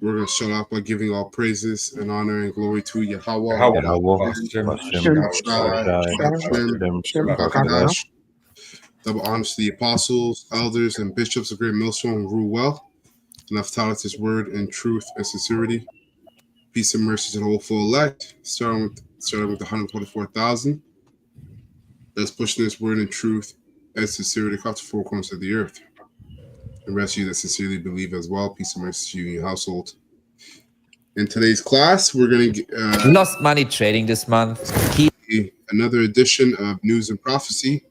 we're going to start off by giving all praises and honor and glory to Yahweh, double honors to the apostles, elders, and bishops of Great Millstone who rule well, and have taught us his word in truth and sincerity. Peace and mercy to the whole full elect, starting with the 124,000. That's pushing this word in truth and sincerity across the four corners of the earth. And rest of you that sincerely believe as well. Peace and mercy to you and your household. In today's class, we're going to lost money trading this month. Another edition of News and Prophecy.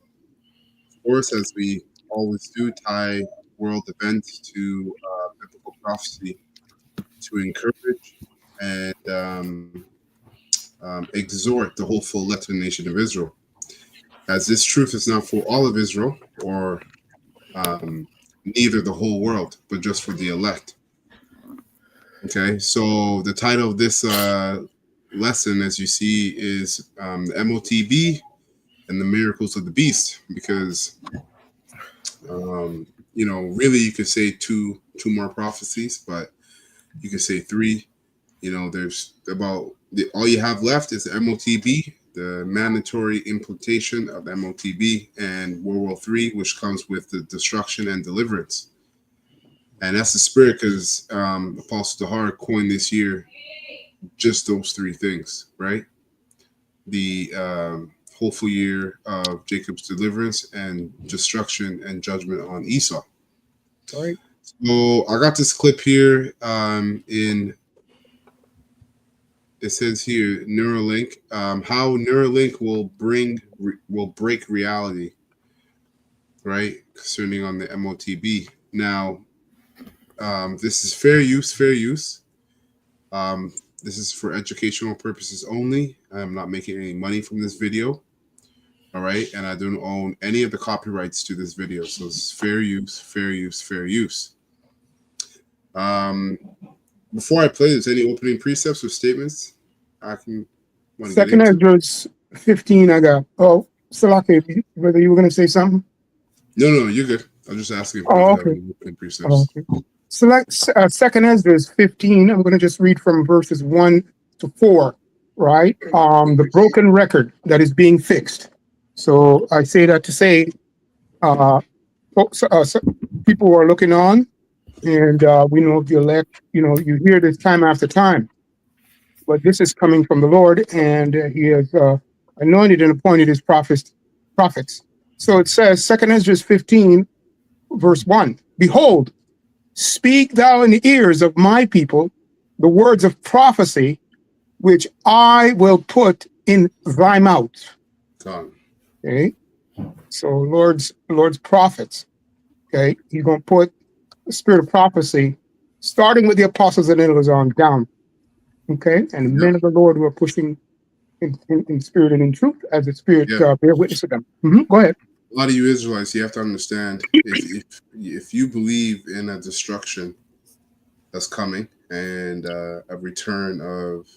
Of course, as we always do, tie world events to biblical prophecy to encourage and exhort the hopeful elect nation of Israel. As this truth is not for all of Israel or neither the whole world, but just for the elect. Okay, so the title of this lesson, as you see, is the MTOB and the miracles of the beast, because really you could say two more prophecies, but you could say three. There's all you have left is the MTOB, the mandatory implementation of MTOB, and World War III, which comes with the destruction and deliverance. And that's the spirit, because Apostle Dahar coined this year just those three things, right? The hopeful year of Jacob's deliverance and destruction and judgment on Esau. All right. So I got this clip here it says here, Neuralink, how Neuralink will break reality, right? Concerning on the MTOB. Now, this is fair use. This is for educational purposes only. I'm not making any money from this video. All right. And I don't own any of the copyrights to this video. So it's fair use. Before I play, is any opening precepts or statements I can want to get into? 2nd Esdras 15 I got. Oh, Salaki, whether you were going to say something? No, you're good. I'm just asking if okay. you have any opening precepts. Oh, okay. Select 2nd Esdras 15. I'm going to just read from verses 1 to 4, right? The broken record that is being fixed. So I say that to say people are looking on, and we know the elect, you hear this time after time. But this is coming from the Lord, and he has anointed and appointed his prophets. So it says, 2nd Esdras 15, verse 1, Behold, speak thou in the ears of my people the words of prophecy, which I will put in thy mouth. Okay, so Lord's prophets. Okay, he's going to put the spirit of prophecy, starting with the apostles and elders on down. Okay, and the men of the Lord who are pushing in spirit and in truth, as the spirit bear witness to them. Go ahead. A lot of you Israelites, you have to understand, if you believe in a destruction that's coming and a return of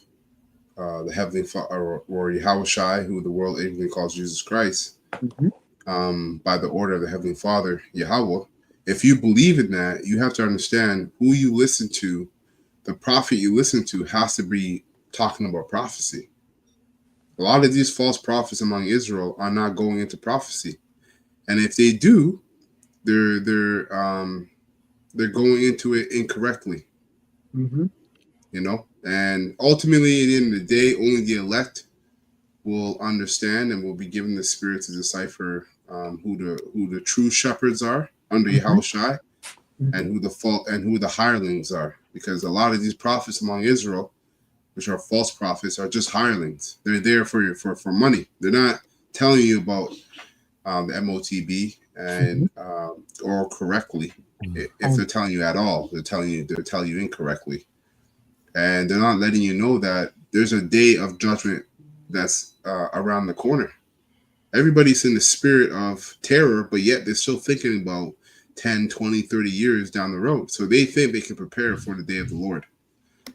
the Heavenly Father, or Yahushai, who the world ignorantly calls Jesus Christ, by the order of the Heavenly Father, Yahweh, if you believe in that, you have to understand who you listen to. The prophet you listen to has to be talking about prophecy. A lot of these false prophets among Israel are not going into prophecy. And if they do, they're going into it incorrectly. And ultimately, at the end of the day, only the elect will understand and will be given the spirit to decipher who the true shepherds are under Yahushai, and who the hirelings are. Because a lot of these prophets among Israel, which are false prophets, are just hirelings. They're there for money. They're not telling you about the MTOB and or correctly. If they're telling you at all, they're telling you incorrectly, and they're not letting you know that there's a day of judgment that's around the corner. Everybody's in the spirit of terror, but yet they're still thinking about 10, 20, 30 years down the road. So they think they can prepare for the day of the Lord.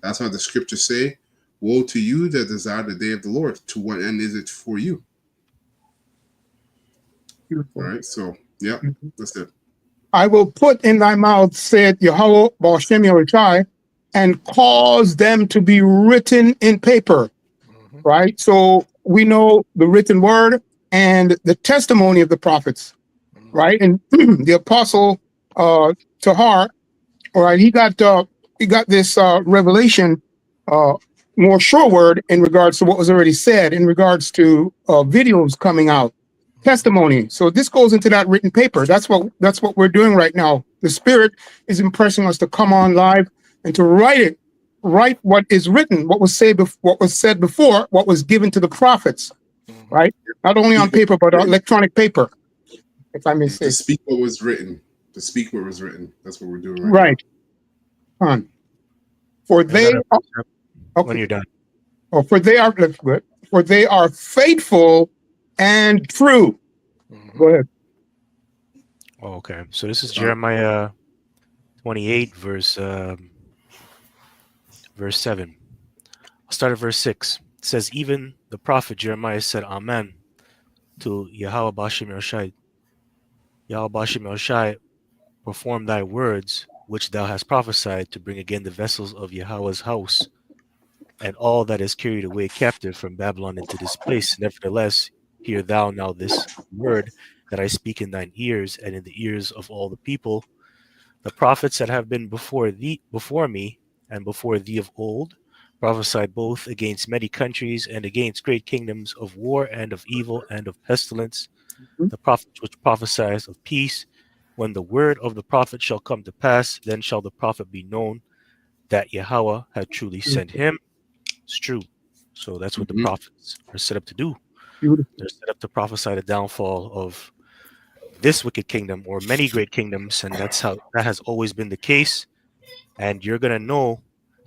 That's why the scriptures say, woe to you that desire the day of the Lord. To what end is it for you? Beautiful. All right, so, that's it. I will put in thy mouth, said Yahweh Ba'ashem Yahushai, and cause them to be written in paper, right? So we know the written word and the testimony of the prophets, right? And the apostle Tahar, all right, he got this revelation, more sure word in regards to what was already said in regards to videos coming out, testimony. So this goes into that written paper. That's what we're doing right now. The Spirit is impressing us to come on live and to write what is written, what was said before, what was given to the prophets, right? Not only on paper but on electronic paper, if I may say. To speak what was written. To speak what was written. That's what we're doing right now. Right. For they are, okay. When you're done. Oh, for they are, that's good. For they are faithful and true. Go ahead. Oh, okay. So this is Jeremiah 28, verse 7. I'll start at verse 6. It says, even the prophet Jeremiah said, Amen, to Yahweh Bashem Yoshai. Yahweh Bashem Yoshai, perform thy words, which thou hast prophesied, to bring again the vessels of Yahweh's house, and all that is carried away captive from Babylon into this place. Nevertheless, hear thou now this word that I speak in thine ears, and in the ears of all the people. The prophets that have been before me, and before thee of old, prophesied both against many countries and against great kingdoms, of war and of evil and of pestilence. The prophets which prophesied of peace. When the word of the prophet shall come to pass, then shall the prophet be known that Yahweh had truly sent him. It's true. So that's what the prophets are set up to do. They're set up to prophesy the downfall of this wicked kingdom, or many great kingdoms, and that has always been the case. And you're going to know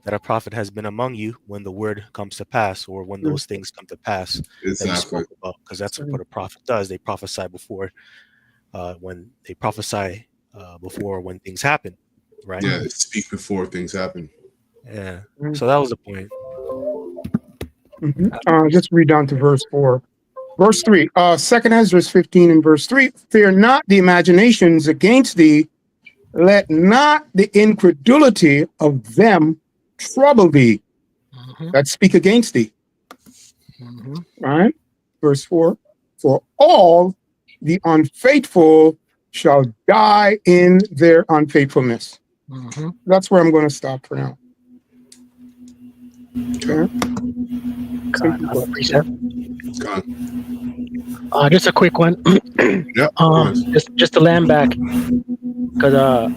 that a prophet has been among you when the word comes to pass, or when those things come to pass. Exactly. Because that's what a prophet does. They prophesy before when things happen, right? Yeah, they speak before things happen. Yeah. So that was the point. Just read down to verse 4. Verse 3, 2nd Ezra 15 and verse 3, fear not the imaginations against thee, let not the incredulity of them trouble thee that speak against thee. Right? Verse 4, for all the unfaithful shall die in their unfaithfulness. That's where I'm going to stop for now. Okay. Just a quick one. Just to land back, because the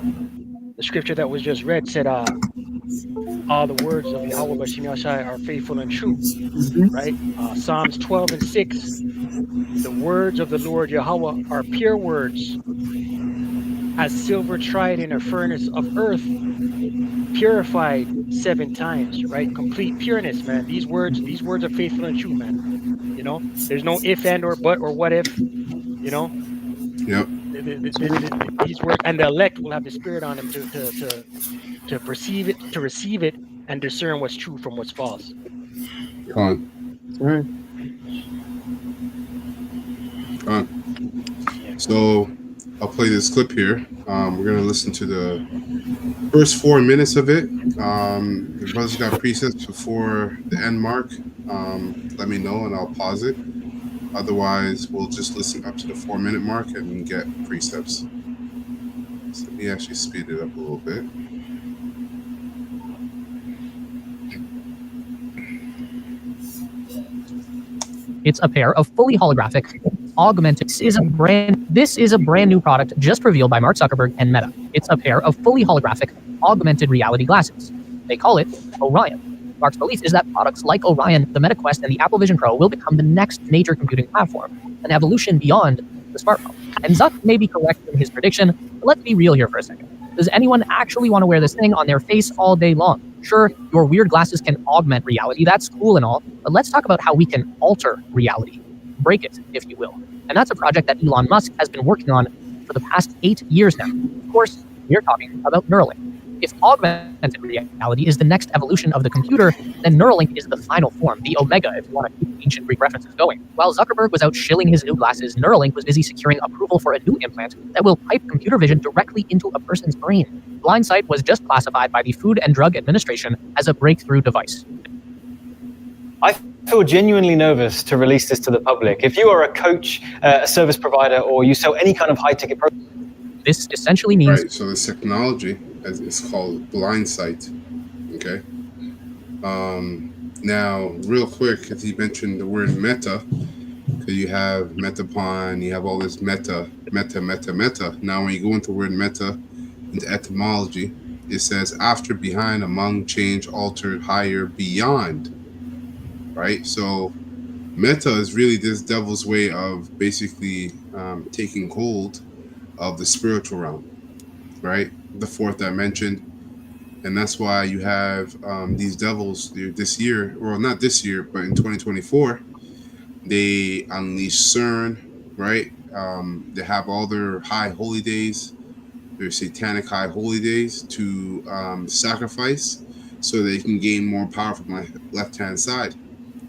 scripture that was just read said, all the words of Yahweh Bashem Yashai are faithful and true, right? Psalms 12 and 6, the words of the Lord Yahweh are pure words, as silver tried in a furnace of earth, purified 7 times, right? Complete pureness, man. These words are faithful and true, man. You know, there's no if, and, or but, or what if, you know? Yep. These words, and the elect will have the Spirit on them to perceive it, to receive it, and discern what's true from what's false. So I'll play this clip here. We're going to listen to the first 4 minutes of it. The brother's got precepts before the end mark. Let me know and I'll pause it. Otherwise, we'll just listen up to the 4-minute mark and get precepts. So let me actually speed it up a little bit. It's a pair of fully holographic, augmented. This is a brand new product just revealed by Mark Zuckerberg and Meta. It's a pair of fully holographic, augmented reality glasses. They call it Orion. Mark's belief is that products like Orion, the Meta Quest, and the Apple Vision Pro will become the next major computing platform, an evolution beyond the smartphone. And Zuck may be correct in his prediction, but let's be real here for a second. Does anyone actually want to wear this thing on their face all day long? Sure, your weird glasses can augment reality, that's cool and all, but let's talk about how we can alter reality. Break it, if you will. And that's a project that Elon Musk has been working on for the past 8 years now. Of course, we're talking about Neuralink. If augmented reality is the next evolution of the computer, then Neuralink is the final form, the Omega, if you want to keep ancient Greek references going. While Zuckerberg was out shilling his new glasses, Neuralink was busy securing approval for a new implant that will pipe computer vision directly into a person's brain. Blindsight was just classified by the Food and Drug Administration as a breakthrough device. I feel genuinely nervous to release this to the public. If you are a coach, a service provider, or you sell any kind of high-ticket product, this essentially means... Right, so this technology is called blindsight, okay? Now, real quick, because he mentioned the word meta, because you have metapon, you have all this meta. Now, when you go into the word meta, into etymology, it says after, behind, among, change, altered, higher, beyond, right? So meta is really this devil's way of basically taking hold of the spiritual realm, right? The fourth dimension. And that's why you have these devils this year, or not this year, but in 2024, they unleash CERN, right? They have all their high holy days, their satanic high holy days to sacrifice so they can gain more power from my left-hand side.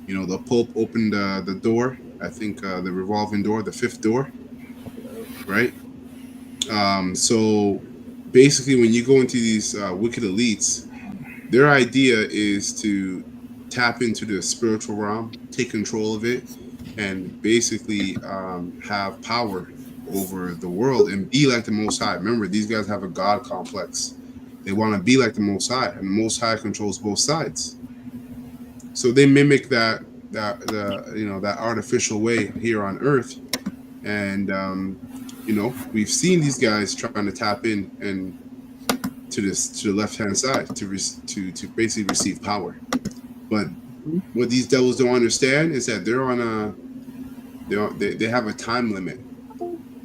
You know, the Pope opened the door, I think the revolving door, the fifth door, right? So basically, when you go into these wicked elites, their idea is to tap into the spiritual realm, take control of it, and basically have power over the world and be like the Most High. Remember, these guys have a God complex. They want to be like the Most High, and the Most High controls both sides. So they mimic that artificial way here on Earth, and we've seen these guys trying to tap in and to the left hand side to basically receive power. But what these devils don't understand is that they're on they have a time limit,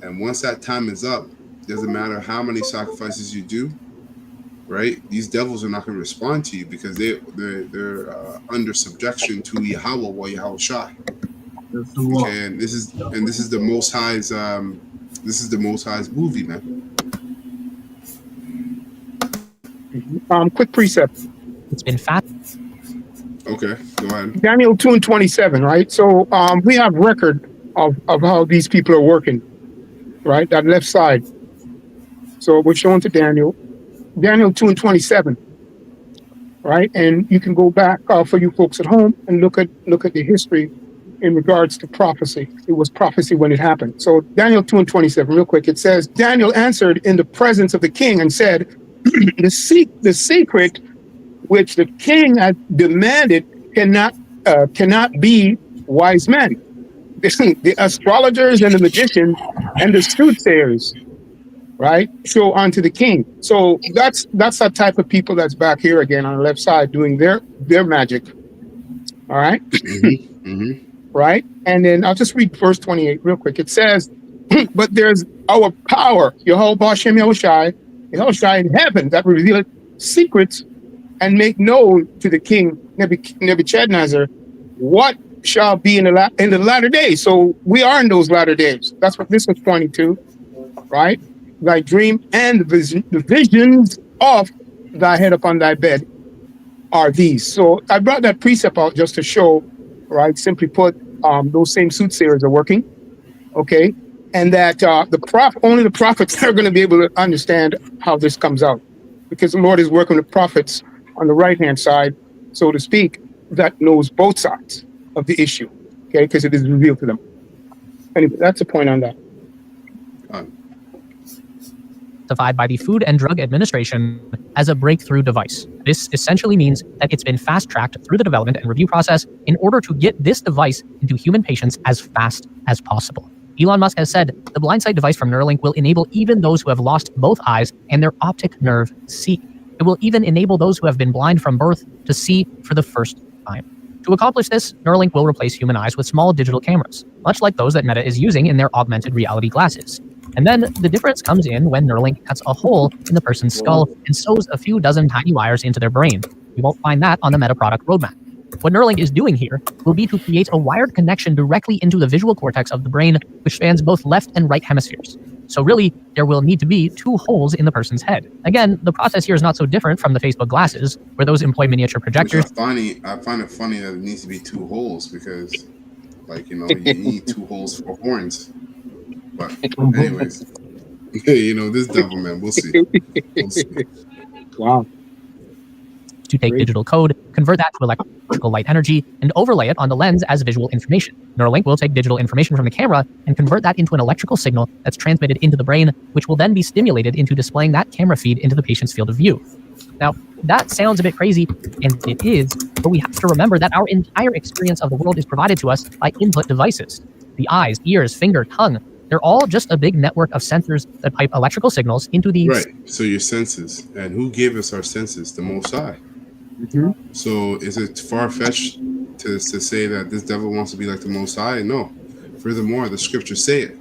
and once that time is up, doesn't matter how many sacrifices you do, right? These devils are not going to respond to you because they're under subjection to Yahweh or Yahweh Shai. Okay, and this is the Most High's movie, man. Quick precept. It's been fat. Okay, go ahead. Daniel 2:27, right? So we have record of how these people are working, right? That left side. So we're showing to Daniel 2:27, right? And you can go back for you folks at home and look at the history in regards to prophecy. It was prophecy when it happened. So Daniel 2:27, real quick, it says, Daniel answered in the presence of the king and said, the secret which the king had demanded cannot be wise men. The astrologers and the magicians and the soothsayers, right? Show unto the king. So that's that type of people that's back here again on the left side doing their magic. All right. Right? And then I'll just read verse 28 real quick. It says, but there's our power, Yehovah Hashem Yahushai in heaven, that will reveal secrets and make known to the king Nebuchadnezzar what shall be in the latter days. So we are in those latter days. That's what this was pointing to, right? Thy dream and the visions of thy head upon thy bed are these. So I brought that precept out just to show, right? Simply put, those same soothsayers are working, okay? And that only the prophets are going to be able to understand how this comes out, because the Lord is working with prophets on the right-hand side, so to speak, that knows both sides of the issue, okay? Because it is revealed to them. Anyway, that's a point on that. Classified by the Food and Drug Administration as a breakthrough device. This essentially means that it's been fast-tracked through the development and review process in order to get this device into human patients as fast as possible. Elon Musk has said the blindsight device from Neuralink will enable even those who have lost both eyes and their optic nerve see. It will even enable those who have been blind from birth to see for the first time. To accomplish this, Neuralink will replace human eyes with small digital cameras, much like those that Meta is using in their augmented reality glasses. And then the difference comes in when Neuralink cuts a hole in the person's skull and sews a few dozen tiny wires into their brain. You won't find that on the Meta product roadmap. What Neuralink is doing here will be to create a wired connection directly into the visual cortex of the brain, which spans both left and right hemispheres. So really, there will need to be 2 holes in the person's head. Again, the process here is not so different from the Facebook glasses, where those employ miniature projectors. I find it funny that it needs to be 2 holes because, like, you need 2 holes for horns. But anyways, this devil, man, we'll see. Wow. To take digital code, convert that to electrical light energy, and overlay it on the lens as visual information. Neuralink will take digital information from the camera and convert that into an electrical signal that's transmitted into the brain, which will then be stimulated into displaying that camera feed into the patient's field of view. Now, that sounds a bit crazy, and it is, but we have to remember that our entire experience of the world is provided to us by input devices. The eyes, ears, finger, tongue, they're all just a big network of sensors that pipe electrical signals into these. Right, so your senses. And who gave us our senses? The Most High. Mm-hmm. So is it far-fetched to say that this devil wants to be like the Most High? No. Furthermore, the scriptures say it.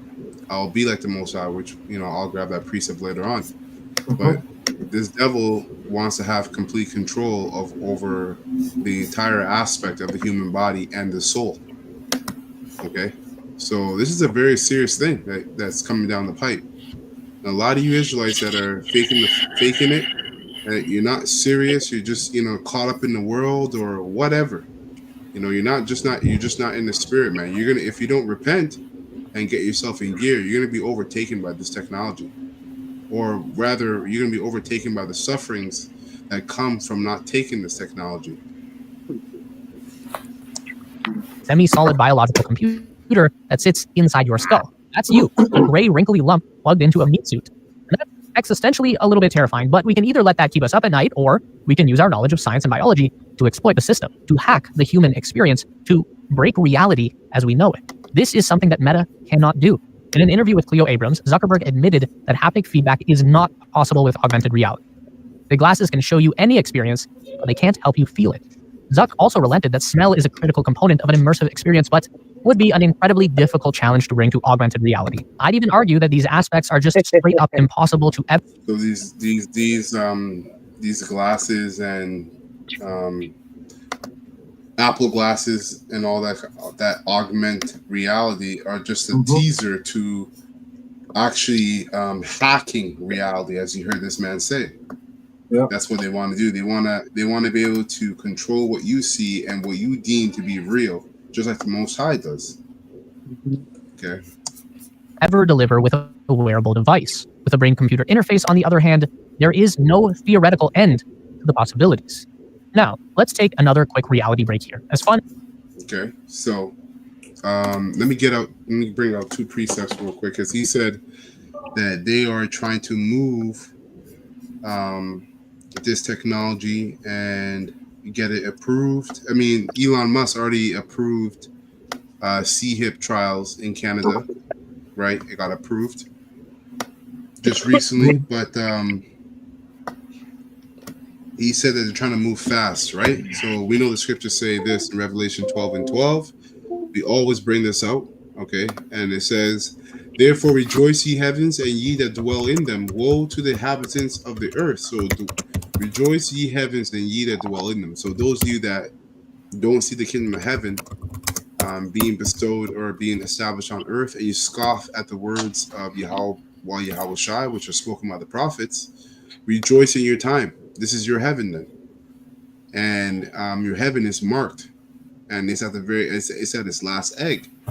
I'll be like the Most High, which, I'll grab that precept later on. But this devil wants to have complete control over the entire aspect of the human body and the soul. Okay? So this is a very serious thing that's coming down the pipe. And a lot of you Israelites that are faking it, you're not serious. You're just caught up in the world or whatever. You're just not in the spirit, man. You're gonna, if you don't repent and get yourself in gear, you're gonna be overtaken by this technology, or rather, you're gonna be overtaken by the sufferings that come from not taking this technology. Semi-solid biological computer that sits inside your skull. That's you, a gray, wrinkly lump plugged into a meat suit. And that's existentially a little bit terrifying, but we can either let that keep us up at night, or we can use our knowledge of science and biology to exploit the system, to hack the human experience, to break reality as we know it. This is something that Meta cannot do. In an interview with Cleo Abrams, Zuckerberg admitted that haptic feedback is not possible with augmented reality. The glasses can show you any experience, but they can't help you feel it. Zuck also relented that smell is a critical component of an immersive experience, but would be an incredibly difficult challenge to bring to augmented reality. I'd even argue that these aspects are just straight up impossible to ever. So these glasses and Apple glasses and all that augment reality are just a teaser to actually hacking reality, as you heard this man say. Yeah. That's what they want to do. They want to be able to control what you see and what you deem to be real, just like the Most High does. Okay. Ever deliver with a wearable device. With a brain-computer interface, on the other hand, there is no theoretical end to the possibilities. Now, let's take another quick reality break here. As fun. Okay. So, let me bring out 2 precepts real quick, because he said that they are trying to move this technology and get it approved. I mean, Elon Musk already approved C-hip trials in Canada, right? It got approved just recently, but he said that they're trying to move fast, right? So we know the scriptures say this in Revelation 12:12. We always bring this out, okay? And it says, "Therefore rejoice, ye heavens, and ye that dwell in them. Woe to the inhabitants of the earth." So rejoice, ye heavens, and ye that dwell in them. So those of you that don't see the kingdom of heaven being bestowed or being established on earth, and you scoff at the words of Yahweh Shai, which are spoken by the prophets, rejoice in your time. This is your heaven then. And your heaven is marked. And it's at its last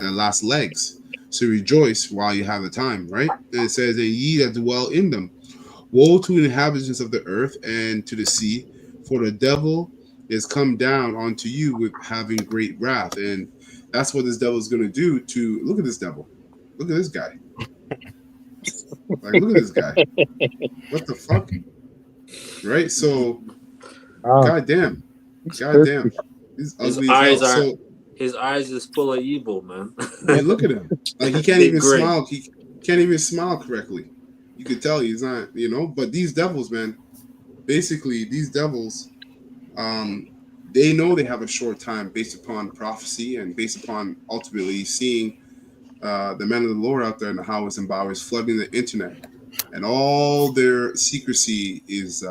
last legs. So rejoice while you have the time, right? And it says, "And ye that dwell in them, woe to the inhabitants of the earth and to the sea, for the devil is come down onto you with having great wrath." And that's what this devil is going to do to, look at this devil. Look at this guy. Like, look at this guy. What the fuck? Right? So, goddamn. His eyes is full of evil, man. Man, look at him. Like, he can't even smile. He can't even smile correctly. You could tell he's not, but these devils, man, basically these devils, they know they have a short time based upon prophecy and based upon ultimately seeing the men of the Lord out there in the highways and byways flooding the internet, and all their secrecy is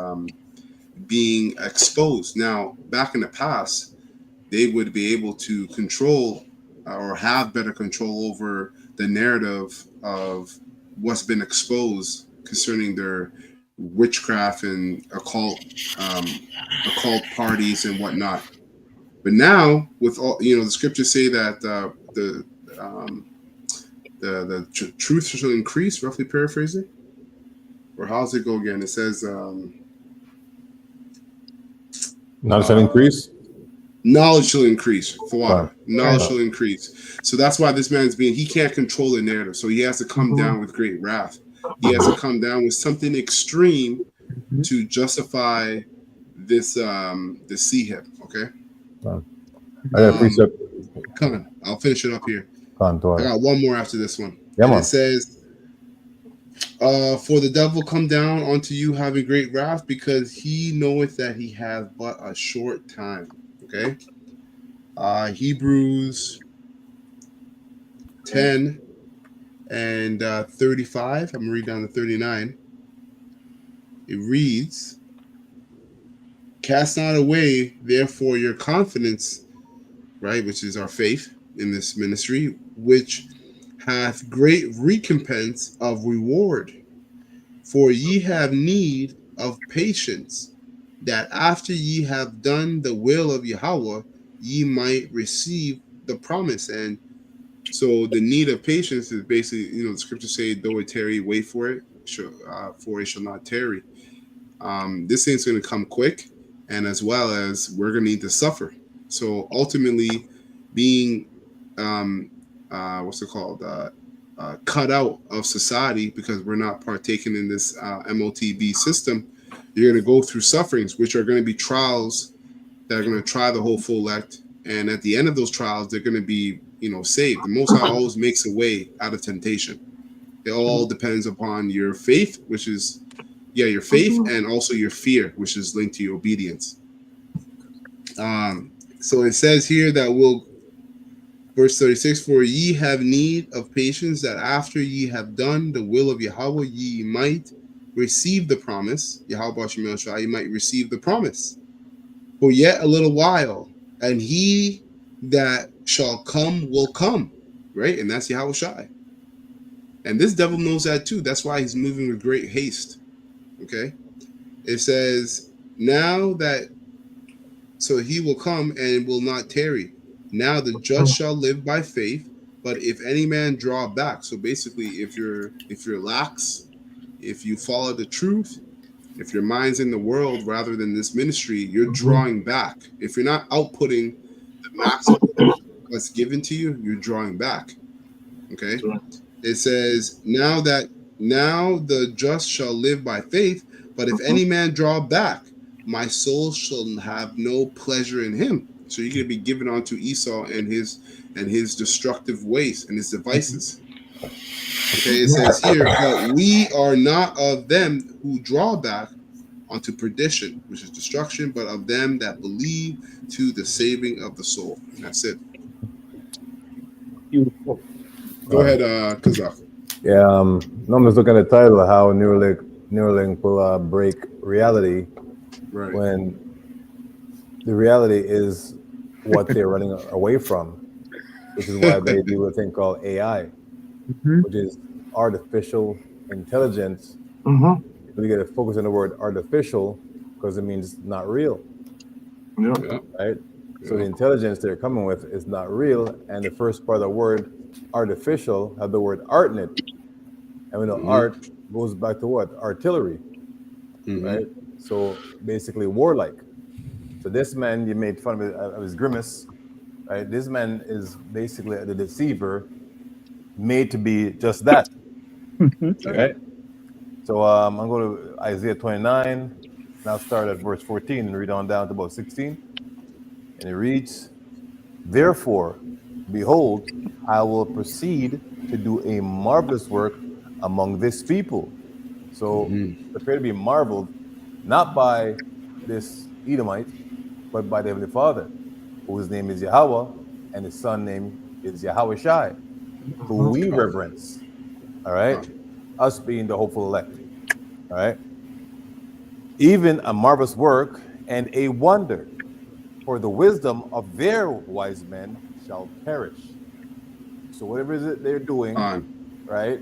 being exposed. Now, back in the past, they would be able to control or have better control over the narrative of what's been exposed concerning their witchcraft and occult parties and whatnot. But now, with all the scriptures say that the truth shall increase. Roughly paraphrasing, or how's it go again? It says, knowledge shall increase. Knowledge shall increase. Knowledge shall increase. So that's why this man's he can't control the narrative. So he has to come down with great wrath. He has to come down with something extreme to justify this him. Okay. I got a precept. Come on, I'll finish it up here. I got one more after this one. Yeah, it says, for the devil come down unto you having great wrath, because he knoweth that he hath but a short time. Okay. Hebrews 10 and 35. I'm gonna read down to 39. It reads, cast not away therefore your confidence, right, which is our faith in this ministry, which hath great recompense of reward. For ye have need of patience, that after ye have done the will of Yahweh, ye might receive the promise. And so the need of patience is basically, the scriptures say, though it tarry, wait for it, for it shall not tarry. This thing's going to come quick, and as well as we're going to need to suffer. So ultimately, being cut out of society because we're not partaking in this MTOB system, you're going to go through sufferings, which are going to be trials that are going to try the whole full elect. And at the end of those trials, they're going to be, saved. The Most High always makes a way out of temptation. It all depends upon your faith, which is, your faith, and also your fear, which is linked to your obedience. So it says here that verse 36, for ye have need of patience, that after ye have done the will of Yahweh, ye might receive the promise. Yahweh Shem Shai, ye might receive the promise. For yet a little while, and he that shall come will come, right? And that's Yahweh Shai. And this devil knows that too. That's why he's moving with great haste. Okay? It says, so he will come and will not tarry. Now the just shall live by faith, but if any man draw back, so basically if you're lax, if you follow the truth, if your mind's in the world rather than this ministry, you're drawing back. If you're not outputting the maximum that's given to you, you're drawing back. Okay? It says, now the just shall live by faith, but if any man draw back, my soul shall have no pleasure in him. So you're going to be given onto Esau and his destructive ways and his devices. Okay, it says here, but we are not of them who draw back unto perdition, which is destruction, but of them that believe to the saving of the soul. And that's it. Beautiful. Go ahead, Kazakh. Yeah, I'm just looking at the title of how Neuralink will break reality, Right. when the reality is what they're running away from, which is why they do a thing called AI, which is artificial intelligence. We got to focus on the word artificial because it means not real. Right? So the intelligence they're coming with is not real, and the first part of the word artificial have the word art in it. And we know art goes back to what? Artillery. Right? So basically warlike. So this man, you made fun of his grimace, right? This man is basically the deceiver made to be just that. Right? So I'm going to Isaiah 29, now start at verse 14 and read on down to about 16. And it reads, therefore, behold, I will proceed to do a marvelous work among this people. So prepare to be marveled, not by this Edomite, but by the Heavenly Father, whose name is Yahweh, and his son name is Yahweh Shai, who we reverence. All right? Us being the hopeful elect. All right? Even a marvelous work and a wonder, for the wisdom of their wise men shall perish. So whatever it is that they're doing, right,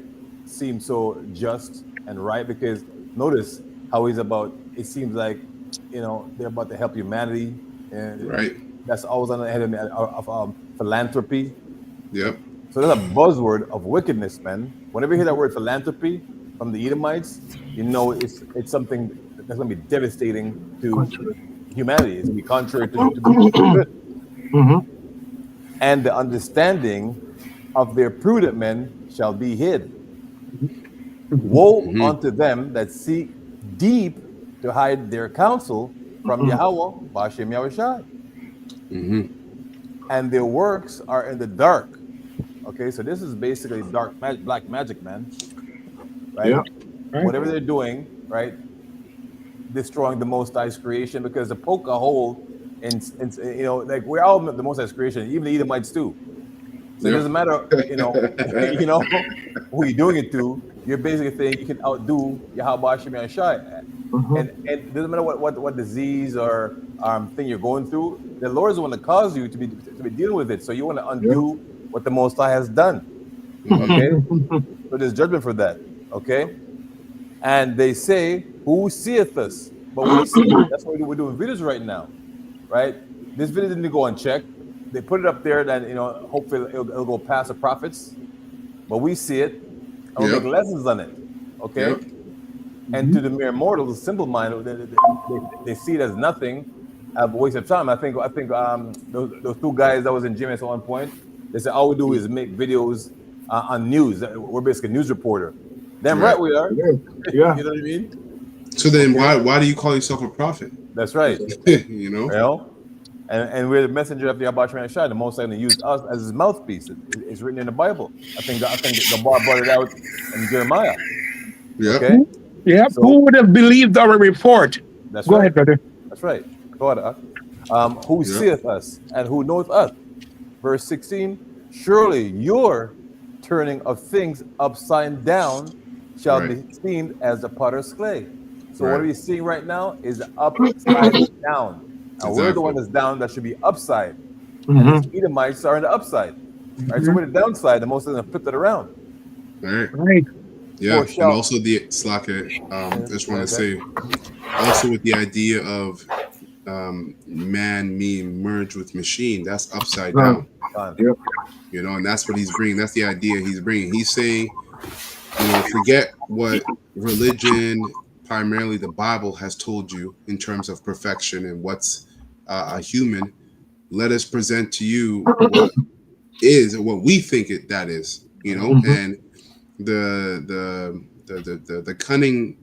seem so just and right, because notice how he's about. It seems like they're about to help humanity, and Right. that's always on the head of philanthropy. Yep. So that's a buzzword of wickedness, man. Whenever you hear that word philanthropy from the Edomites, it's something that's going to be devastating to humanity. It's going to be contrary to good. And the understanding of their prudent men shall be hid. Woe unto them that seek deep to hide their counsel from Yahweh, Bashem Yahushai. And their works are in the dark. Okay, so this is basically black magic, man. Right? Yeah. Right. Whatever they're doing, right? Destroying the Most High's creation, because to poke a hole in like we're all the Most High's creation, even the Edomites too. So it doesn't matter, who you're doing it to. You're basically saying you can outdo Yahweh Hashem Yahshai. And it doesn't matter what disease or thing you're going through. The Lord is the one that caused you to be dealing with it. So you want to undo what the Most High has done. Okay, so there's judgment for that. Okay, and they say, "Who seeth us?" But we see. That's why we're doing videos right now, right? This video didn't go unchecked. They put it up there that hopefully it'll go past the prophets, but we see it and we'll make lessons on it. Okay, and to the mere mortal, the simple mind, they see it as nothing, a waste of time. I think those two guys that was in gym at one point, they said all we do is make videos on news. We're basically a news reporter. Damn right we are. Yeah. You know what I mean? So then why do you call yourself a prophet? That's right. And we're the messenger of the Yahweh Shai. The Most High going to use us as his mouthpiece. It's written in the Bible. I think the bar brought it out in Jeremiah. Yeah. Okay. Yeah. So, who would have believed our report? That's Go right. ahead, brother. That's right. Go ahead. Who seeth us and who knoweth us? Verse 16. Surely your turning of things upside down shall be seen as the potter's clay. So what are we seeing right now is upside down. And we're the one that's down that should be upside. And these Edomites are in the upside. Right? So we're the downside, the Most of them flip it around. Right. Yeah. And also the Slacker, I just want to say, also with the idea of man being merged with machine, that's upside down. And that's what he's bringing. That's the idea he's bringing. He's saying, forget what religion, primarily the Bible, has told you in terms of perfection and what's a human. Let us present to you what is or what we think that is. And the cunning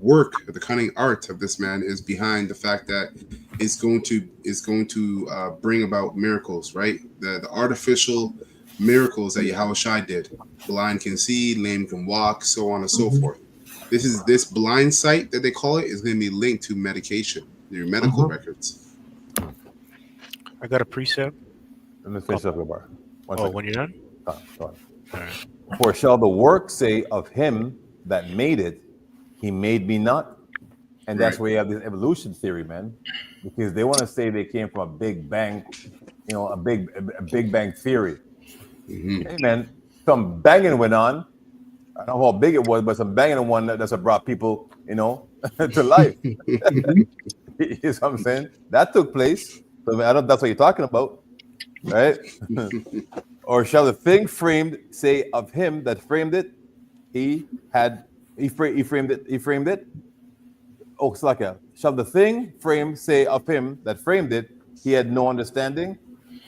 work, the cunning art of this man is behind the fact that it's going to bring about miracles, right? The artificial miracles that Yahweh Shai did. Blind can see, lame can walk, so on and so forth. This blind sight that they call it is going to be linked to medication, your medical records. I got a precept. Let me finish up the bar. When you're done? Go on. All right. For shall the work say of him that made it, he made me not? And that's where you have this evolution theory, man. Because they want to say they came from a big bang, a big bang theory. Hey, man, some banging went on. I don't know how big it was, but some banging one that's what brought people, to life. You know what I'm saying? That took place. So I don't know that's what you're talking about, right? Or shall the thing framed say of him that framed it, he framed it? Oh, Slakia. Shall the thing framed say of him that framed it, he had no understanding?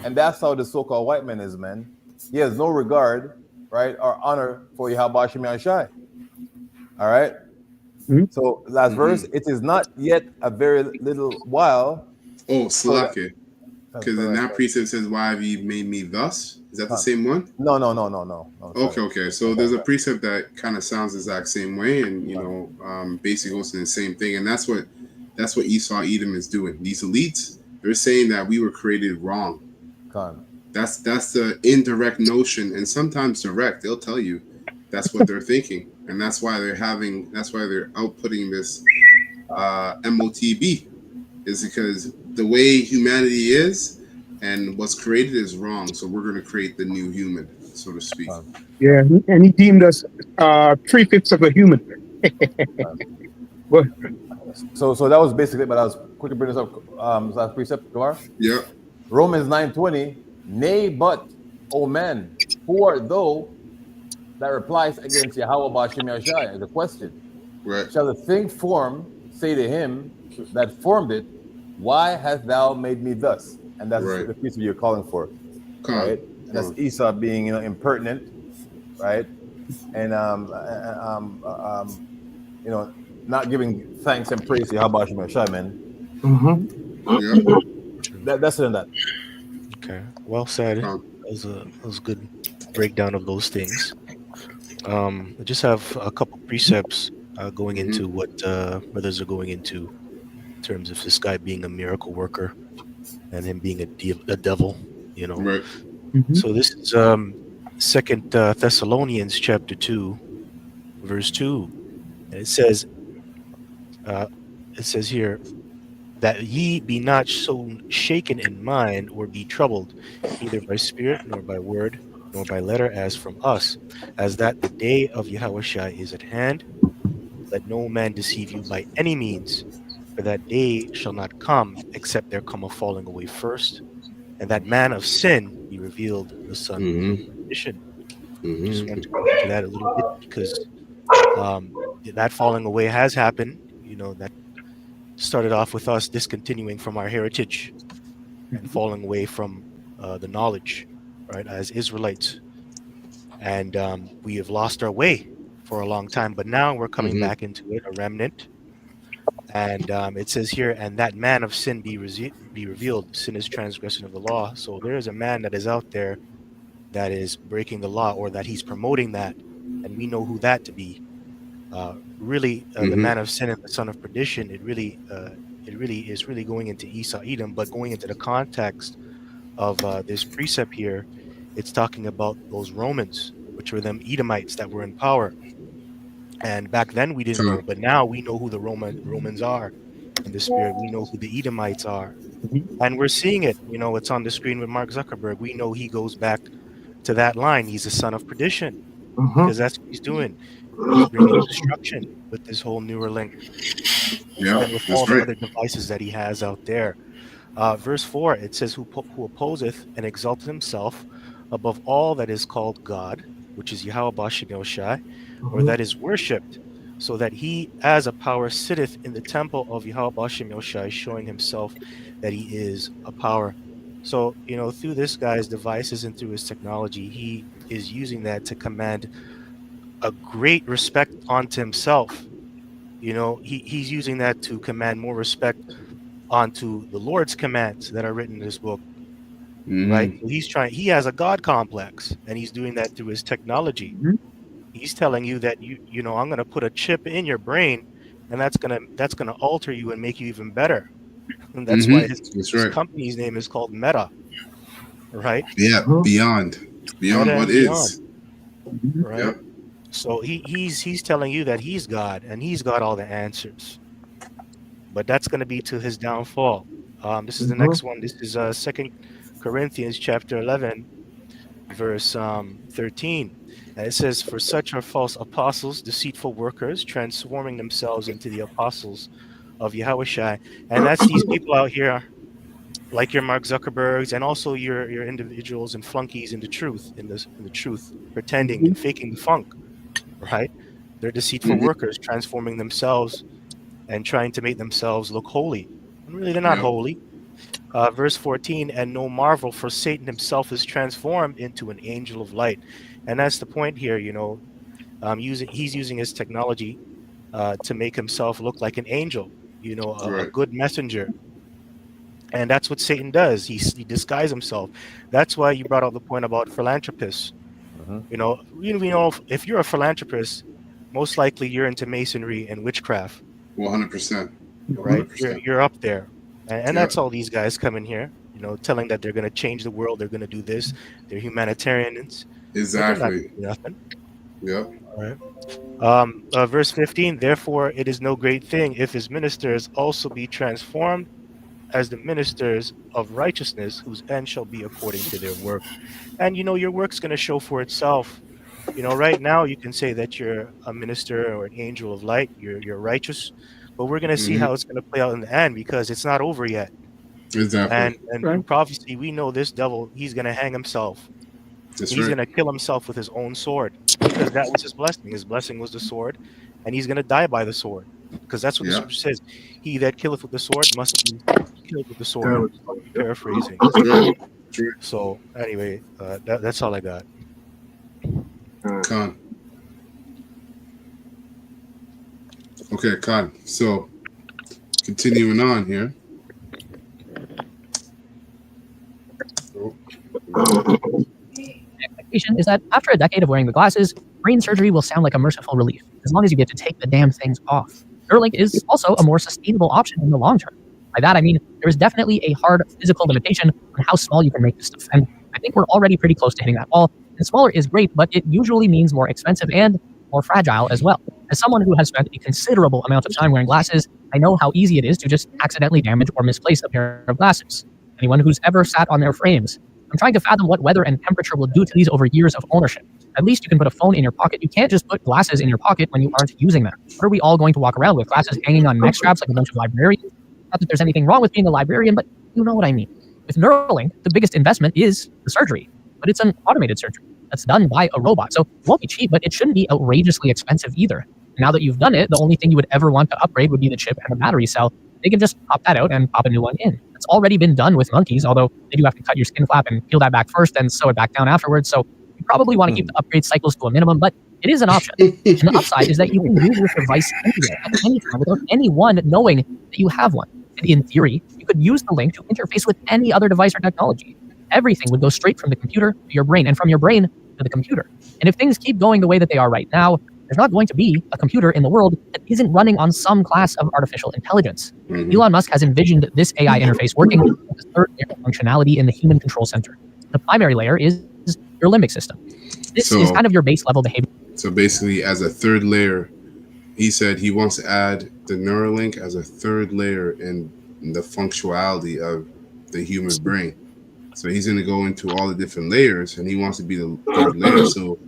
And that's how the so-called white man is, man. He has no regard, right, or honor for Yahweh Shem Yahshai. All right? So last verse, it is not yet a very little while. Oh, Slakia. Because in that precept says, why have you made me thus? Is that the same one? No. Okay. So there's a precept that kind of sounds the exact same way, and basically goes to the same thing. And that's what Esau Edom is doing. These elites, they're saying that we were created wrong. That's the indirect notion, and sometimes direct. They'll tell you that's what they're thinking, and that's why they're outputting this MTOB, is because the way humanity is and what's created is wrong. So we're going to create the new human. so to speak. Yeah, and he deemed us 3/5 of a human. Well, So that was basically, but I was quick to bring this up. Last precept, Gamar. Yeah. Romans 9:20. Nay, but, O man, who art thou that replies against Yahweh Bashim Yashai as a question? Right. Shall the thing formed say to him that formed it, why hast thou made me thus? And that's Right. the piece of you're calling for, right? And that's Esau being, impertinent, right? And not giving thanks and praise to Yahweh Bashim Yashai, man. Yeah. That's it in that. Okay, well said. That was a good breakdown of those things. I just have a couple precepts going into what brothers are going into in terms of this guy being a miracle worker and him being a devil, Right. So this is Second Thessalonians chapter 2, verse 2, and it says here that ye be not so shaken in mind or be troubled, neither by spirit nor by word nor by letter as from us, as that the day of Yahushua is at hand. Let no man deceive you by any means, for that day shall not come except there come a falling away first, and that man of sin be revealed, the son of perdition. Just want to go into that a little bit because that falling away has happened. That started off with us discontinuing from our heritage and falling away from the knowledge, right, as Israelites. And we have lost our way for a long time, but now we're coming back into it, a remnant. And it says here, and that man of sin be revealed. Sin is transgression of the law. So there is a man that is out there that is breaking the law, or that he's promoting that, and we know who that to be. The man of sin and the son of perdition. It really is really going into Esau, Edom, but going into the context of this precept here, it's talking about those Romans, which were them Edomites that were in power. And back then we didn't know, but now we know who the Romans are in the spirit. We know who the Edomites are, and we're seeing it. It's on the screen with Mark Zuckerberg. We know he goes back to that line. He's a son of perdition because that's what he's doing. He's bringing destruction with this whole Neuralink, and with all the other devices that he has out there. Verse 4, it says, who opposeth and exalteth himself above all that is called God, which is Yahweh Bashim Yoshai, or that is worshipped, so that he as a power sitteth in the temple of Yahweh Bashim Yoshai, showing himself that he is a power. So, through this guy's devices and through his technology, he is using that to command a great respect onto himself. He's using that to command more respect onto the Lord's commands that are written in this book, right? So he has a God complex, and he's doing that through his technology. He's telling you that I'm going to put a chip in your brain, and that's gonna alter you and make you even better. And that's why his company's name is called Meta, right? Yeah, beyond what is, right? Yep. So he's telling you that he's God and he's got all the answers, but that's going to be to his downfall. This is the next one. This is 2 Corinthians chapter 11, verse 13. And it says, for such are false apostles, deceitful workers, transforming themselves into the apostles of Yahushua. And that's these people out here, like your Mark Zuckerbergs, and also your individuals and flunkies in the truth, in the truth, pretending and faking the funk, right? They're deceitful workers, transforming themselves and trying to make themselves look holy. And really, they're not holy. Verse 14, and no marvel, for Satan himself is transformed into an angel of light. And that's the point here, he's using his technology to make himself look like an angel, a good messenger. And that's what Satan does. He disguises himself. That's why you brought up the point about philanthropists. We know if you're a philanthropist, most likely you're into masonry and witchcraft. 100%. Right? You're up there. And that's all these guys come in here, telling that they're going to change the world. They're going to do this. They're humanitarians. Exactly. Nothing. Yep. All right. Verse 15, therefore it is no great thing if his ministers also be transformed as the ministers of righteousness, whose end shall be according to their work. And your work's going to show for itself. Right now you can say that you're a minister or an angel of light. You're righteous, but we're going to see how it's going to play out in the end, because it's not over yet. Exactly. And through prophecy, we know this devil, he's going to hang himself. He's going to kill himself with his own sword, because that was his blessing. His blessing was the sword, and he's going to die by the sword, because that's what the scripture says. He that killeth with the sword must be killed with the sword. Paraphrasing. So anyway, that's all I got. Khan. Okay, Khan. So continuing on here. Expectation is that after a decade of wearing the glasses, brain surgery will sound like a merciful relief, as long as you get to take the damn things off. Neuralink is also a more sustainable option in the long term. By that, I mean there is definitely a hard physical limitation on how small you can make this stuff, and I think we're already pretty close to hitting that wall. And smaller is great, but it usually means more expensive and more fragile as well. As someone who has spent a considerable amount of time wearing glasses, I know how easy it is to just accidentally damage or misplace a pair of glasses. Anyone who's ever sat on their frames, I'm trying to fathom what weather and temperature will do to these over years of ownership. At least you can put a phone in your pocket. You can't just put glasses in your pocket when you aren't using them. What are we all going to walk around with, glasses hanging on neck straps like a bunch of librarians? Not that there's anything wrong with being a librarian, but you know what I mean. With Neuralink, the biggest investment is the surgery, but it's an automated surgery that's done by a robot. So it won't be cheap, but it shouldn't be outrageously expensive either. Now that you've done it, the only thing you would ever want to upgrade would be the chip and the battery cell. They can just pop that out and pop a new one in. It's already been done with monkeys, although they do have to cut your skin flap and peel that back first and sew it back down afterwards. So you probably want to keep the upgrade cycles to a minimum, but it is an option. And the upside is that you can use this device anywhere at any time without anyone knowing that you have one. And in theory, you could use the link to interface with any other device or technology. Everything would go straight from the computer to your brain, and from your brain to the computer. And if things keep going the way that they are right now, there's not going to be a computer in the world that isn't running on some class of artificial intelligence. Elon Musk has envisioned this AI interface working with the third layer of functionality in the human control center. The primary layer is your limbic system. This is kind of your base level behavior. So basically, as a third layer, he said he wants to add the Neuralink as a third layer in the functionality of the human brain. So he's going to go into all the different layers, and he wants to be the third layer. So,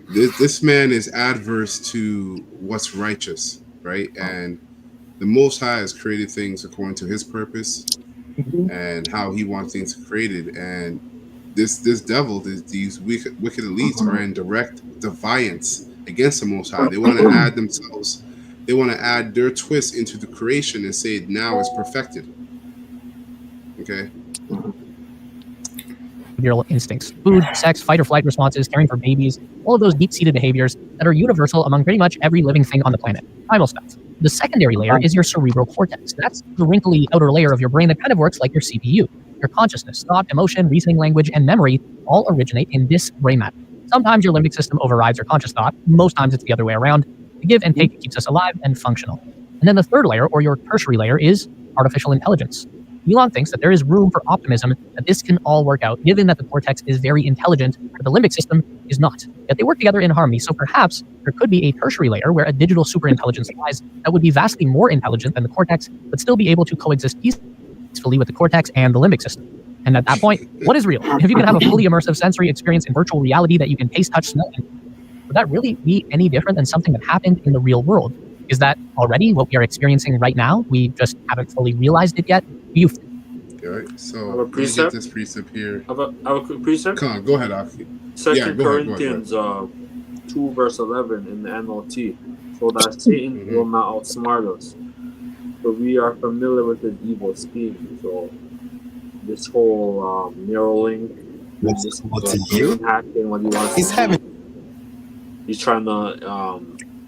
this man is adverse to what's righteous, right? And the Most High has created things according to his purpose and how he wants things created. And this devil, these wicked elites are in direct defiance against the Most High. They want to add themselves. They want to add their twist into the creation and say now it's perfected. Okay. Behavioral instincts, food, sex, fight or flight responses, caring for babies, all of those deep-seated behaviors that are universal among pretty much every living thing on the planet. Primal stuff. The secondary layer is your cerebral cortex. That's the wrinkly outer layer of your brain that kind of works like your CPU. Your consciousness, thought, emotion, reasoning, language, and memory all originate in this gray matter. Sometimes your limbic system overrides your conscious thought. Most times it's the other way around. The give and take keeps us alive and functional. And then the third layer, or your tertiary layer, is artificial intelligence. Elon thinks that there is room for optimism that this can all work out, given that the cortex is very intelligent, but the limbic system is not. Yet they work together in harmony, so perhaps there could be a tertiary layer where a digital superintelligence lies that would be vastly more intelligent than the cortex, but still be able to coexist peacefully with the cortex and the limbic system. And at that point, what is real? If you can have a fully immersive sensory experience in virtual reality that you can taste, touch, smell, would that really be any different than something that happened in the real world? Is that already what we are experiencing right now? We just haven't fully realized it yet. You all right, so I have a precept. Get this precept here. I have a quick precept. Come on, go ahead, Aki. Second Corinthians 2 verse 11 in the NLT. So that Satan will not outsmart us. So we are familiar with his evil scheme. So this whole Neuralink, this hacking, what he wants to do. He's trying to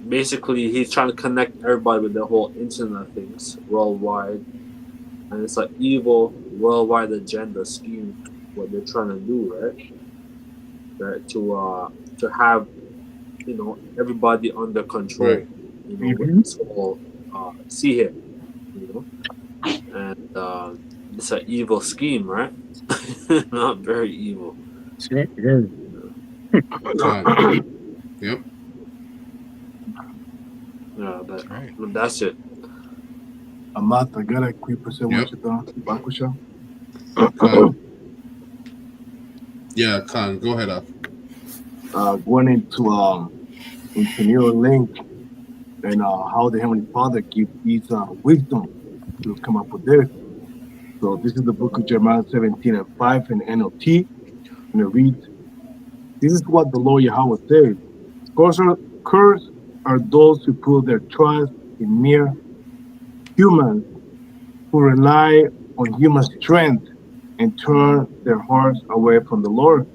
basically he's trying to connect everybody with the whole internet things worldwide. And it's an evil worldwide agenda scheme, what they're trying to do, right? To have, everybody under control, right. With this whole see here, and it's an evil scheme, right? Not very evil. Yep. Yeah, but that's it. Amat, I got a quick percent Yep. Bakusha. Yeah, Khan, go ahead up. Going into New Link and how the Heavenly Father gives these wisdom to come up with this. So this is the book of Jeremiah 17:5 in NLT, and it reads, "This is what the Lord Yahweh says: Cursed are those who put their trust in mere humans, who rely on human strength and turn their hearts away from the Lord."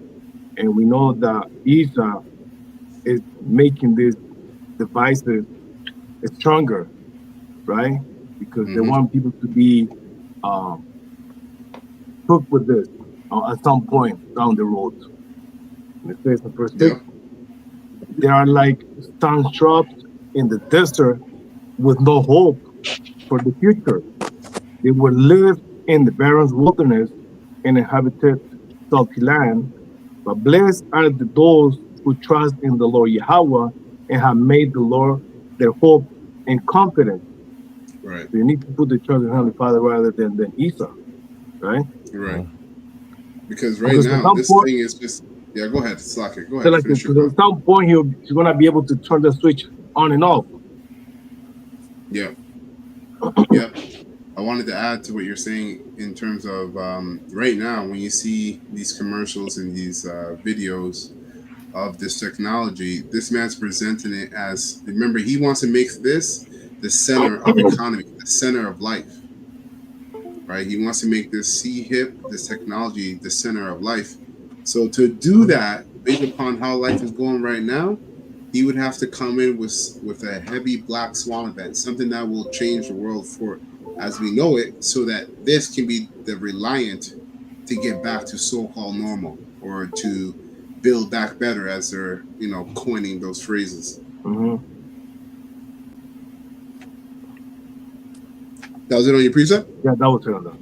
And we know that Esau is making these devices stronger, right? Because they want people to be hooked with this at some point down the road. And it says in verse 6, they are like stone shrubs in the desert with no hope for the future. They will live in the barren wilderness and inhabited salty land. But blessed are those who trust in the Lord Yahweh and have made the Lord their hope and confidence. Right. So you need to put the trust in Heavenly Father rather than Esau, right? Right. Because now this thing is just go ahead, Slack it. Go ahead. Like finish your at some point he's gonna be able to turn the switch on and off. Yeah. Yep. I wanted to add to what you're saying in terms of right now when you see these commercials and these videos of this technology, this man's presenting it as, remember, he wants to make this the center of economy, the center of life, right? He wants to make this C-HIP, this technology, the center of life. So to do that, based upon how life is going right now, he would have to come in with a heavy black swan event, something that will change the world for as we know it, so that this can be the reliant to get back to so-called normal or to build back better, as they're coining those phrases. That was it on your precept? Yeah, that was it on that.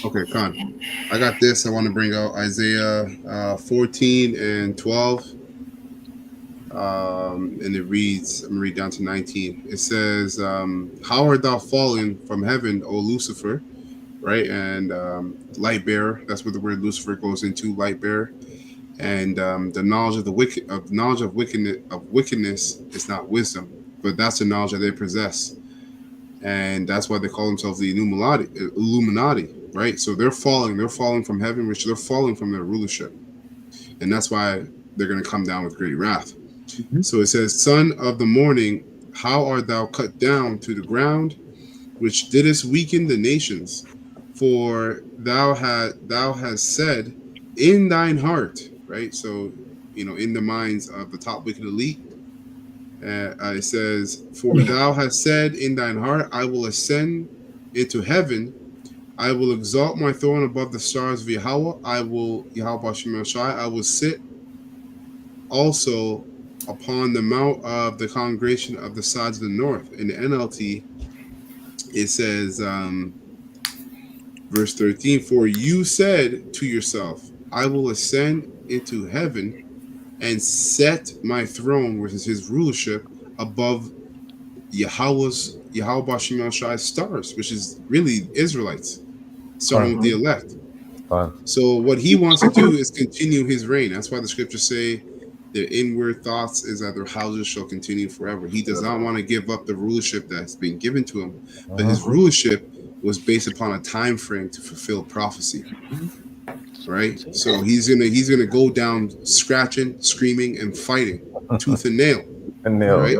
Okay, Con. I got this. I want to bring out Isaiah 14 and 12. And it reads, I'm going to read down to 19. It says, how art thou fallen from heaven, O Lucifer? Right? And light bearer, that's where the word Lucifer goes into, light bearer. And the knowledge of the wicked, wickedness is not wisdom, but that's the knowledge that they possess. And that's why they call themselves the Illuminati, right? So they're falling from heaven, which they're falling from their rulership. And that's why they're going to come down with great wrath. So it says, Son of the morning, how art thou cut down to the ground, which didst weaken the nations? For thou hast said in thine heart, right? So, in the minds of the top wicked elite, it says, for thou hast said in thine heart, I will ascend into heaven. I will exalt my throne above the stars of Yahweh. I will sit also upon the mount of the congregation of the sides of the north. In the NLT, it says, verse 13, for you said to yourself, I will ascend into heaven and set my throne, which is his rulership, above Yahweh Bashim Shai's stars, which is really Israelites, starting with the elect. So what he wants to do is continue his reign. That's why the scriptures say their inward thoughts is that their houses shall continue forever. He does not want to give up the rulership that's been given to him, but his rulership was based upon a time frame to fulfill prophecy. Right? So he's gonna go down scratching, screaming, and fighting, tooth and nail. And nail. Right?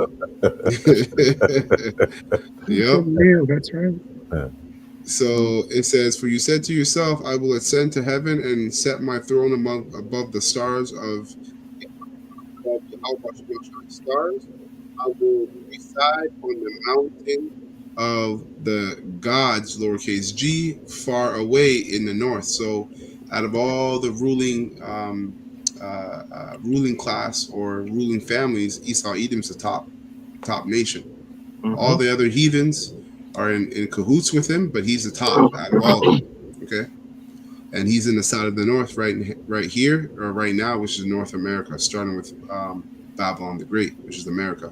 Yep. That's right. So it says, for you said to yourself, I will ascend to heaven and set my throne above the stars of stars. I will reside on the mountain of the gods, lowercase g, far away in the north. So out of all the ruling class or ruling families, Esau Edom's the top nation. All the other heathens are in cahoots with him, but he's the top out of all of them. Okay. And he's in the side of the north right here, or right now, which is North America, starting with Babylon the Great, which is America.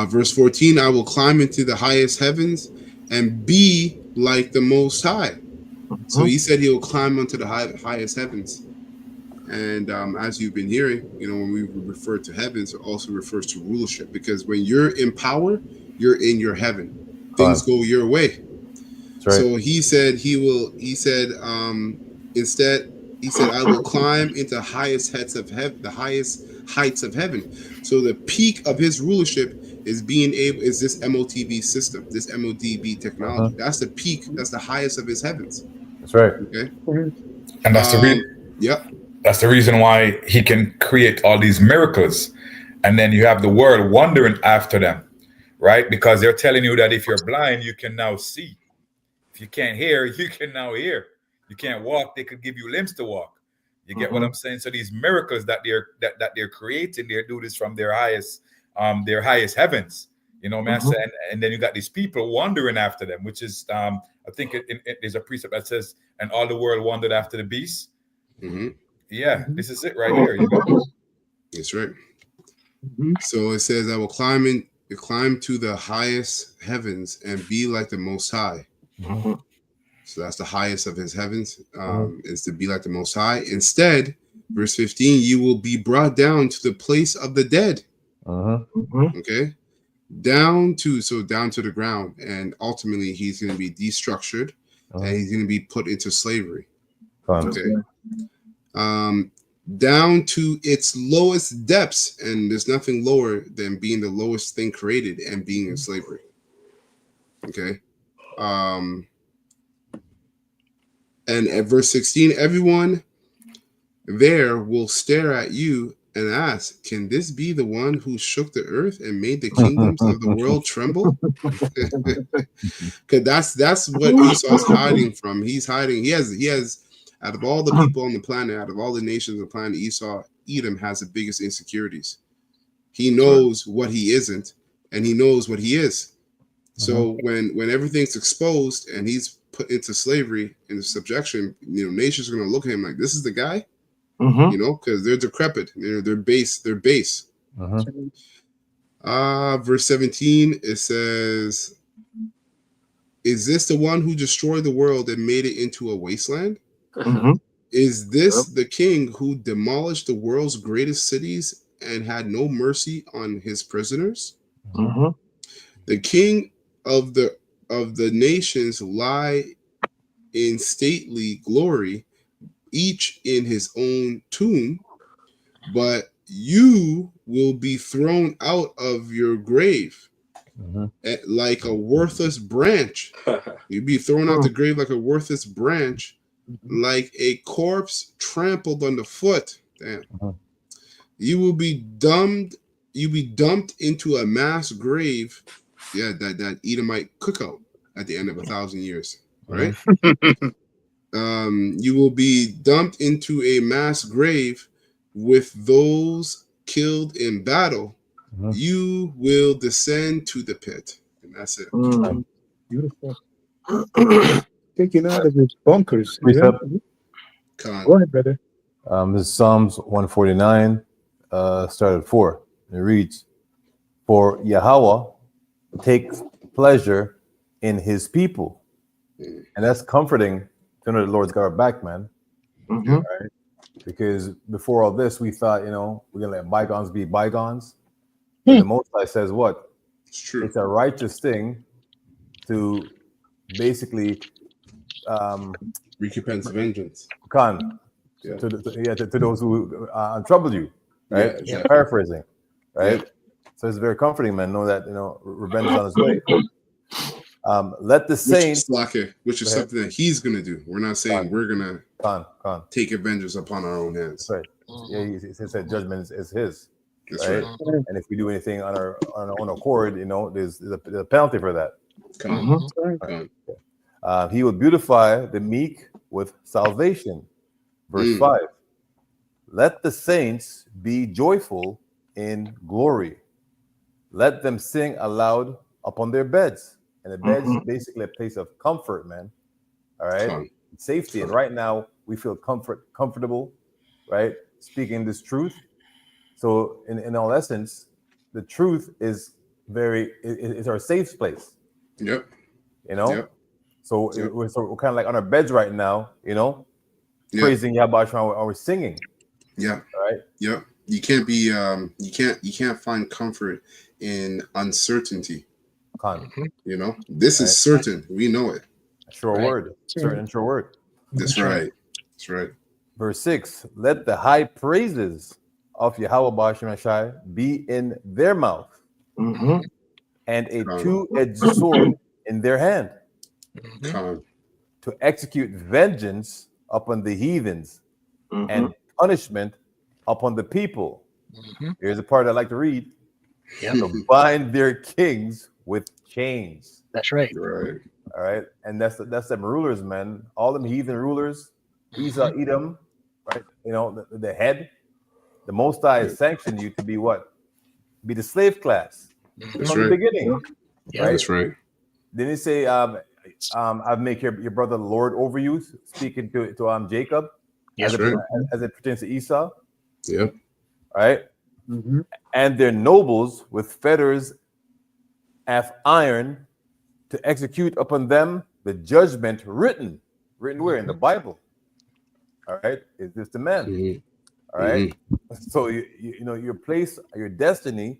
Verse 14, I will climb into the highest heavens and be like the Most High. So he said he will climb onto the highest heavens. And as you've been hearing, when we refer to heavens, it also refers to rulership, because when you're in power, you're in your heaven. Things go your way. Right. So he said instead, he said, I will climb into the highest heights of heaven. So the peak of his rulership is this MOTB system, this MODB technology. That's the peak. That's the highest of his heavens. That's right. Okay. And that's the reason. Yep. That's the reason why he can create all these miracles. And then you have the world wondering after them, right? Because they're telling you that if you're blind, you can now see. If you can't hear, you can now hear. You can't walk, they could give you limbs to walk. You get what I'm saying? So these miracles that they're creating, they do this from their highest heavens. You know what I'm saying? And then you got these people wandering after them, which is I think there's a precept that says, and all the world wandered after the beast. Yeah, this is it right here. That's right. So it says, I will climb to the highest heavens and be like the Most High. So that's the highest of his heavens, is to be like the Most High. Instead, verse 15, you will be brought down to the place of the dead. Okay. Down to the ground. And ultimately, he's going to be destructured and he's going to be put into slavery. Okay. Down to its lowest depths, and there's nothing lower than being the lowest thing created and being in slavery. Okay. And at verse 16, everyone there will stare at you and ask, can this be the one who shook the earth and made the kingdoms of the world tremble? Because that's what Esau's hiding from. He's hiding. He has out of all the people on the planet, out of all the nations on the planet, Edom has the biggest insecurities. He knows what he isn't, and he knows what he is. So when everything's exposed and he's put into slavery, into subjection, nations are going to look at him like, this is the guy, because they're decrepit, they're base. Verse 17, it says, is this the one who destroyed the world and made it into a wasteland? Is this the king who demolished the world's greatest cities and had no mercy on his prisoners? The king of the nations lie in stately glory, each in his own tomb, but you will be thrown out of your grave like a worthless branch. You'll be thrown out the grave like a worthless branch, like a corpse trampled underfoot. Damn. You will be dumped into a mass grave. Yeah, that Edomite cookout at the end of 1,000 years, right? You will be dumped into a mass grave with those killed in battle. You will descend to the pit, and that's it. Beautiful. Taken out of his bunkers. Precept. Go ahead, brother. This is Psalms 149, start at 4. It reads, for Yahweh takes pleasure in his people. And that's comforting to know the Lord's got our back, man. Right? Because before all this, we thought, we're going to let bygones be bygones. But the Most High says what? It's true. It's a righteous thing to basically recompense vengeance. To those who trouble you, right? Yeah, exactly. Paraphrasing, right? So it's very comforting, man. Know that revenge is on its way. Let the saints, which is something that he's gonna do. We're not saying we're gonna take vengeance upon our own hands. That's right. Yeah, he said judgment is his. That's right. And if we do anything on our own accord, there's a penalty for that. He will beautify the meek with salvation. Verse 5. Let the saints be joyful in glory. Let them sing aloud upon their beds. And the bed is basically a place of comfort, man. All right. Safety. And right now we feel comfortable, right? Speaking this truth. So in all essence, the truth is it's our safe place. Yep. You know, Yep. so Yep. we're kind of like on our beds right now. You know, Yep. praising Yahweh Shem, or we're singing. Yeah. Right. Yep. You can't be. You can't find comfort in uncertainty. You know, this is certain. We know it. Sure word. Certain and sure word. That's right. That's right. Verse 6, let the high praises of Yahweh Ba'ashem Shai be in their mouth, and a two-edged sword in their hand, to execute vengeance upon the heathens and punishment upon the people. Here's the part I like to read. To bind their kings with chains. That's right. Right. All right. And that's them rulers, man. All them heathen rulers, Esau, Edom, right? You know, the head, the Most High has sanctioned you to be what? Be the slave class. That's from right. the beginning. Yeah, that's right. Didn't he say, I've make your brother Lord over you, speaking to Jacob, That's as it pertains to Esau? Yep. Right? And their nobles with fetters of iron to execute upon them the judgment written where? In the Bible. All right? Is this the man? All right? So, you know, your place, your destiny,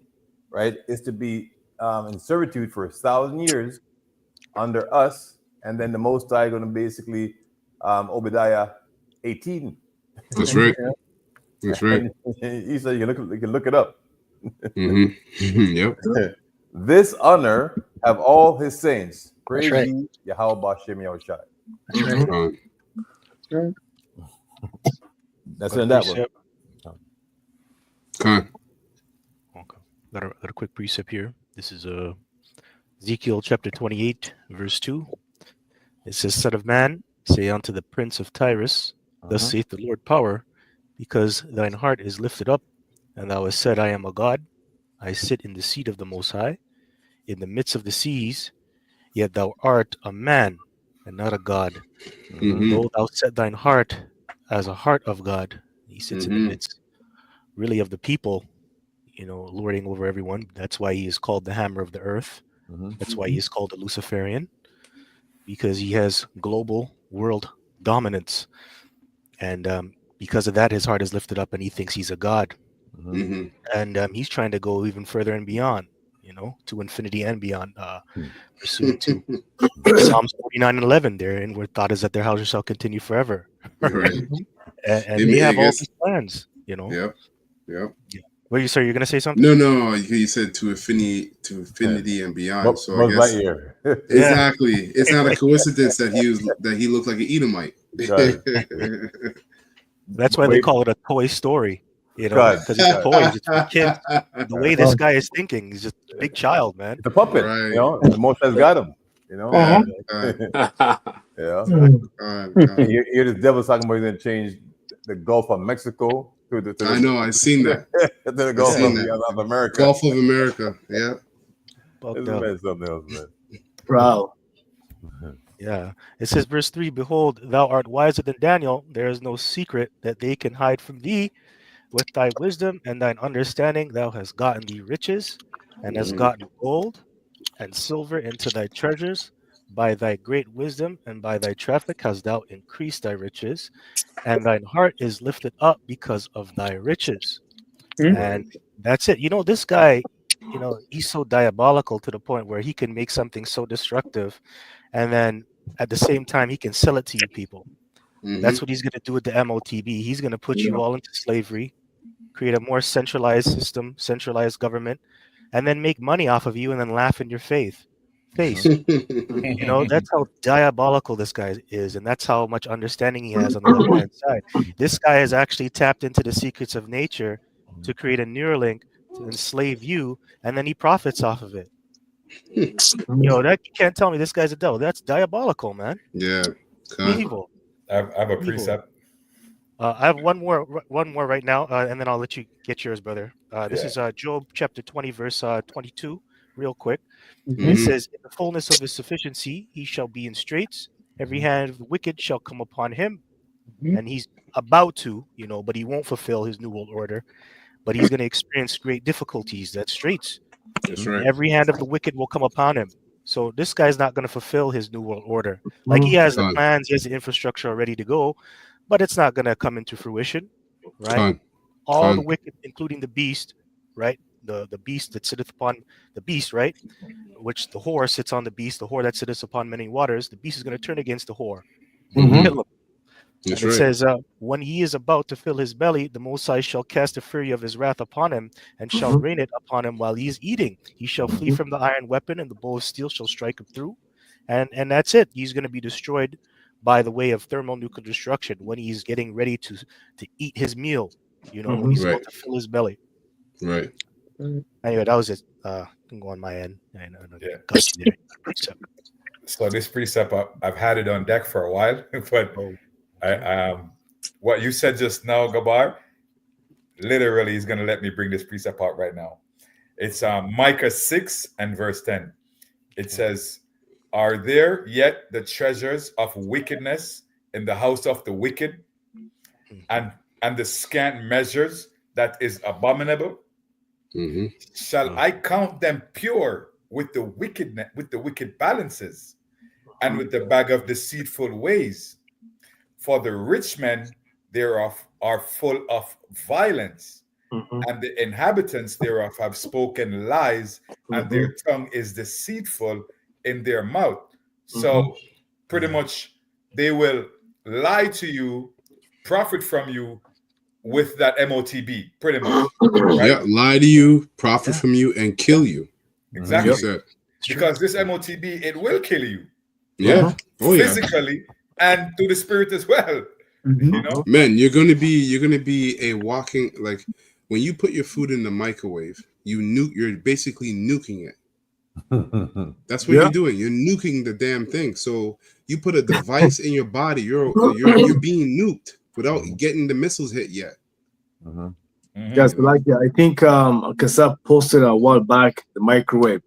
right, is to be in servitude for 1,000 years under us, and then the Most High going to basically Obadiah 18. That's right. That's right. He said you can look it up. Yep. This honor have all his saints. Praise right. ye Yahweh Ba'ashem Yahushai. That's right. That's in that one. Okay. Got a quick precept here. This is Ezekiel chapter 28, verse 2. It says, Son of man, say unto the prince of Tyrus, Thus saith the Lord power, because thine heart is lifted up, and thou hast said, I am a God. I sit in the seat of the Most High, in the midst of the seas, yet thou art a man, and not a God. Though thou set thine heart as a heart of God, he sits in the midst, really, of the people, you know, lording over everyone. That's why he is called the hammer of the earth. That's why he is called a Luciferian, because he has global world dominance. And because of that, his heart is lifted up and he thinks he's a god. And he's trying to go even further and beyond, you know, to infinity and beyond, pursuant to Psalms 49:11 there, and where thought is that their house shall continue forever. Right. And they have all these plans, you know. Yep. Yep. What are you, sir? You're gonna say something? No. You said to infinity and beyond. So I guess exactly. It's not a coincidence that he looked like an Edomite. That's why they call it a toy story, you know, because it's toys, it's for kids. The way this guy is thinking, he's just a big child, man. It's a puppet, Right. you know. The Most High's got him, you know. You hear this devil's talking about he's going to change the Gulf of Mexico to the. I know. I've seen that. To the Gulf of America. Gulf of America. Yeah. It's something else, man. Proud. Yeah. It says, verse 3, Behold, thou art wiser than Daniel. There is no secret that they can hide from thee. With thy wisdom and thine understanding, thou hast gotten thee riches, and hast gotten gold and silver into thy treasures. By thy great wisdom and by thy traffic hast thou increased thy riches, and thine heart is lifted up because of thy riches. And that's it. You know, this guy, you know, he's so diabolical to the point where he can make something so destructive, and then at the same time he can sell it to you people. That's what he's going to do with the MOTB. He's going to put you all into slavery, create a more centralized system, centralized government, and then make money off of you and then laugh in your face. You know, that's how diabolical this guy is, and that's how much understanding he has on the left-hand side. This guy has actually tapped into the secrets of nature to create a Neuralink to enslave you, and then he profits off of it. You know, that you can't tell me this guy's a devil. That's diabolical, man. Yeah. Evil. I have a precept. I have one more right now, and then I'll let you get yours, brother. This is Job chapter 20, verse 22, real quick. It says, in the fullness of his sufficiency, he shall be in straits. Every hand of the wicked shall come upon him. And he's about to, you know, but he won't fulfill his new world order. But he's going to experience great difficulties. That's straits. That's right. Every hand of the wicked will come upon him. So this guy's not going to fulfill his new world order. Like he has the Done. plans, he has the infrastructure ready to go, but it's not going to come into fruition, right? Done. All Done. the wicked, including the beast, right? The beast that sitteth upon the beast, right? Which the whore sits on the beast, the whore that sitteth upon many waters. The beast is going to turn against the whore. Kill him. That's And it right. says, when he is about to fill his belly, the Most High shall cast the fury of his wrath upon him, and shall rain it upon him while he is eating. He shall flee from the iron weapon, and the bow of steel shall strike him through. And that's it. He's going to be destroyed by the way of thermonuclear destruction when he's getting ready to eat his meal, when he's about to fill his belly. Right. Anyway, that was it. I can go on my end. Yeah. Got you there. Precept. So this precept, I've had it on deck for a while, but what you said just now, Gabar, literally is going to let me bring this precept out right now. It's Micah 6 and verse 10. It says, "Are there yet the treasures of wickedness in the house of the wicked, and the scant measures that is abominable? Shall I count them pure with the wicked balances, and with the bag of deceitful ways? For the rich men thereof are full of violence, and the inhabitants thereof have spoken lies, and their tongue is deceitful in their mouth." So pretty much they will lie to you, profit from you with that MOTB, pretty much. Right? Yeah, lie to you, profit from you, and kill you. Exactly. Because this MOTB, it will kill you. Yeah. Physically and to the spirit as well. Man, you're gonna be a walking, like when you put your food in the microwave, you're basically nuking it. That's what you're doing. You're nuking the damn thing. So you put a device in your body, you're being nuked without getting the missiles hit yet. Yes, like I think Kasab posted a while back the microwave.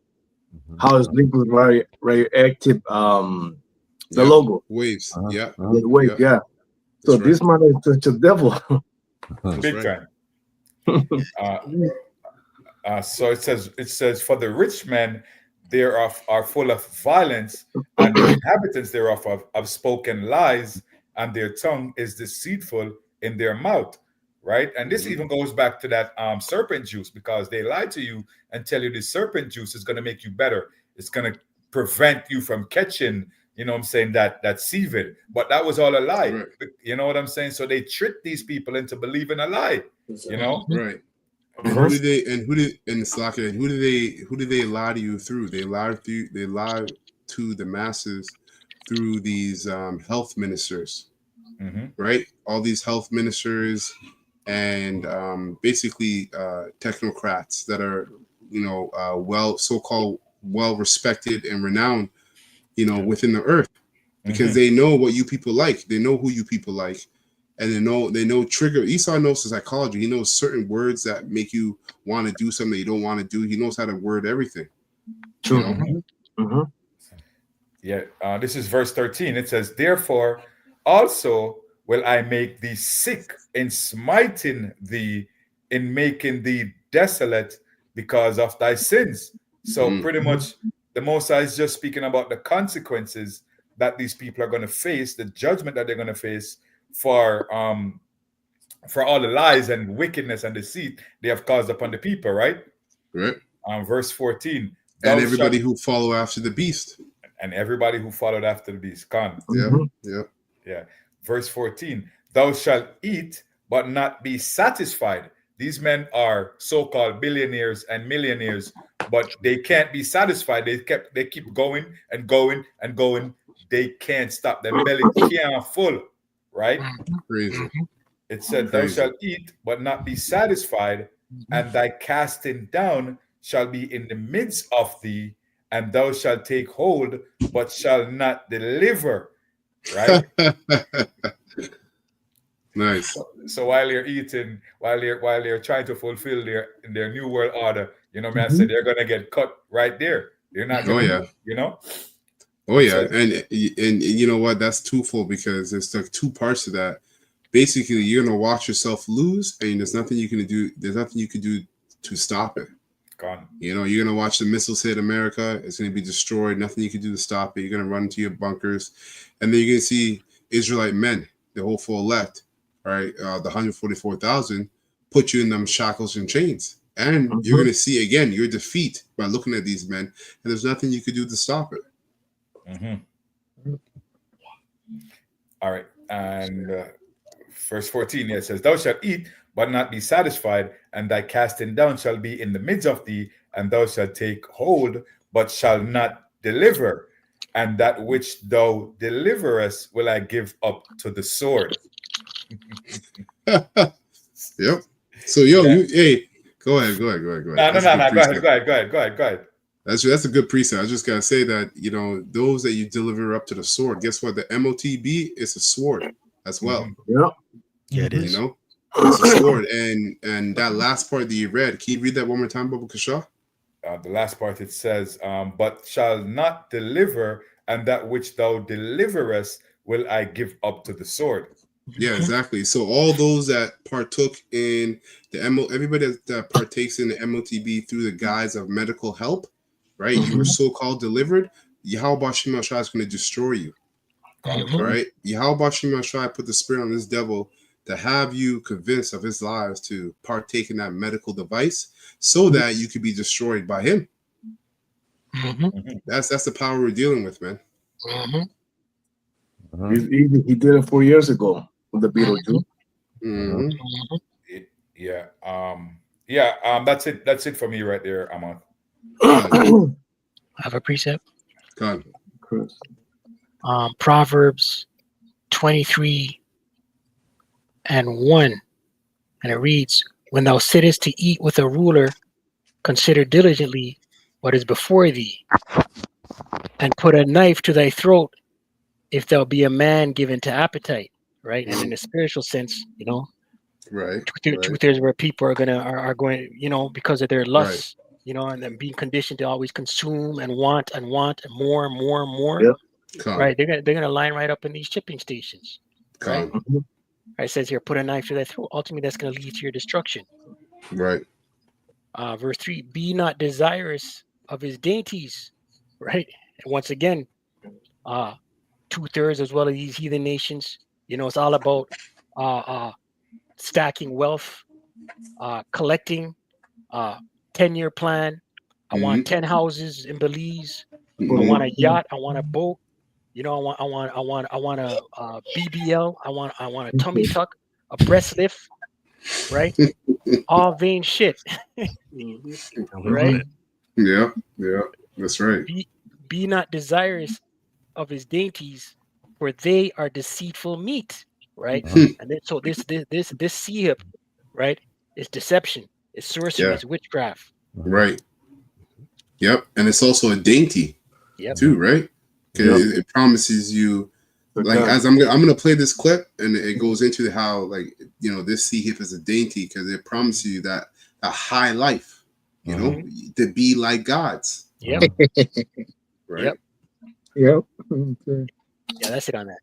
How it's linked with radioactive the logo. Waves. The wave, So this man is such a devil. Big time. So it says, "For the rich men thereof are full of violence, and the inhabitants thereof have spoken lies, and their tongue is deceitful in their mouth." Right? And this even goes back to that serpent juice, because they lie to you and tell you the serpent juice is going to make you better. It's going to prevent you from catching, that seaweed. But that was all a lie. Right. You know what I'm saying? So they tricked these people into believing a lie. Right. And who did they lie to you through? They lied to the masses through these health ministers. Right? All these health ministers and basically technocrats that are, so-called well-respected and renowned, within the earth, because they know what you people like. They know who you people like, and they know trigger. Esau knows the psychology. He knows certain words that make you want to do something that you don't want to do. He knows how to word everything. True. Yeah. This is verse 13. It says, "Therefore also will I make thee sick in smiting thee, in making thee desolate because of thy sins." So pretty much the Most High is just speaking about the consequences that these people are going to face, the judgment that they're going to face for all the lies and wickedness and deceit they have caused upon the people, right? Right. Verse 14. And everybody who follow after the beast. And everybody who followed after the beast. Yeah. Verse 14, "Thou shalt eat, but not be satisfied." These men are so-called billionaires and millionaires, but they can't be satisfied. They keep going and going and going. They can't stop. Their belly can't full, right? Crazy. It said, "Thou shalt eat, but not be satisfied, and thy casting down shall be in the midst of thee, and thou shalt take hold, but shall not deliver." Right? Nice. So while you're eating, while you're trying to fulfill their new world order, I said they're gonna get cut right there. They're not gonna, Oh yeah, and you know what? That's twofold, because there's like two parts to that. Basically, you're gonna watch yourself lose, and there's nothing you can do. There's nothing you can do to stop it. Gone. You know, you're gonna watch the missiles hit America. It's gonna be destroyed. Nothing you can do to stop it. You're gonna run into your bunkers, and then you're gonna see Israelite men, the whole full elect, right? The 144,000 put you in them shackles and chains, and you're gonna see again your defeat by looking at these men, and there's nothing you could do to stop it. All right, and verse 14 here says, "Thou shalt eat, but not be satisfied, and thy casting down shall be in the midst of thee, and thou shalt take hold, but shall not deliver. And that which thou deliverest will I give up to the sword." Yep. So hey, go ahead. No. Go ahead. That's a good precept. I just gotta say that, you know, those that you deliver up to the sword, guess what? The MOTB is a sword as well. Yeah, it is. You know, it's a sword. And that last part that you read, can you read that one more time, Baba Kasha? The last part, it says, "But shall not deliver, and that which thou deliverest will I give up to the sword." Yeah, exactly. So all those that partook in the everybody that partakes in the MOTB through the guise of medical help, right? You were so-called delivered. Yahweh Shem Shai is going to destroy you. All right. Yahweh Shem Shai put the spirit on this devil to have you convinced of his lies to partake in that medical device so that you could be destroyed by him. That's the power we're dealing with, man. He did it 4 years ago with the Beetlejuice. That's it for me right there, Amon. I have a precept. God. Proverbs 23 and 1, and it reads, "When thou sittest to eat with a ruler, consider diligently what is before thee, and put a knife to thy throat if thou be a man given to appetite." Right? And in the spiritual sense, you know, right, two-thirds where people are going, you know, because of their lusts, you know, and then being conditioned to always consume and want and more and more and more. Right? They're gonna line right up in these shipping stations. Right? It says here, "Put a knife to thy throat." Ultimately, that's going to lead to your destruction. Right. Verse 3, "Be not desirous of his dainties." Right? And once again, 2/3 as well as these heathen nations. You know, it's all about stacking wealth, collecting, 10-year plan. I want 10 houses in Belize. I want a yacht. I want a boat. You know, I want a BBL. I want a tummy tuck, a breast lift, right? All vain shit, right? Yeah, that's right. Be not desirous of his dainties, for they are deceitful meat, right? And then, so this sihip, right, is deception, it's sorcery, it's witchcraft, right? Yep, and it's also a dainty, too, right? Because it promises you, like, as I'm gonna play this clip, and it goes into how, like, you know, this sihip is a dainty because it promises you that a high life, you know, to be like gods. Right. Yep. Okay. Yeah, that's it on that.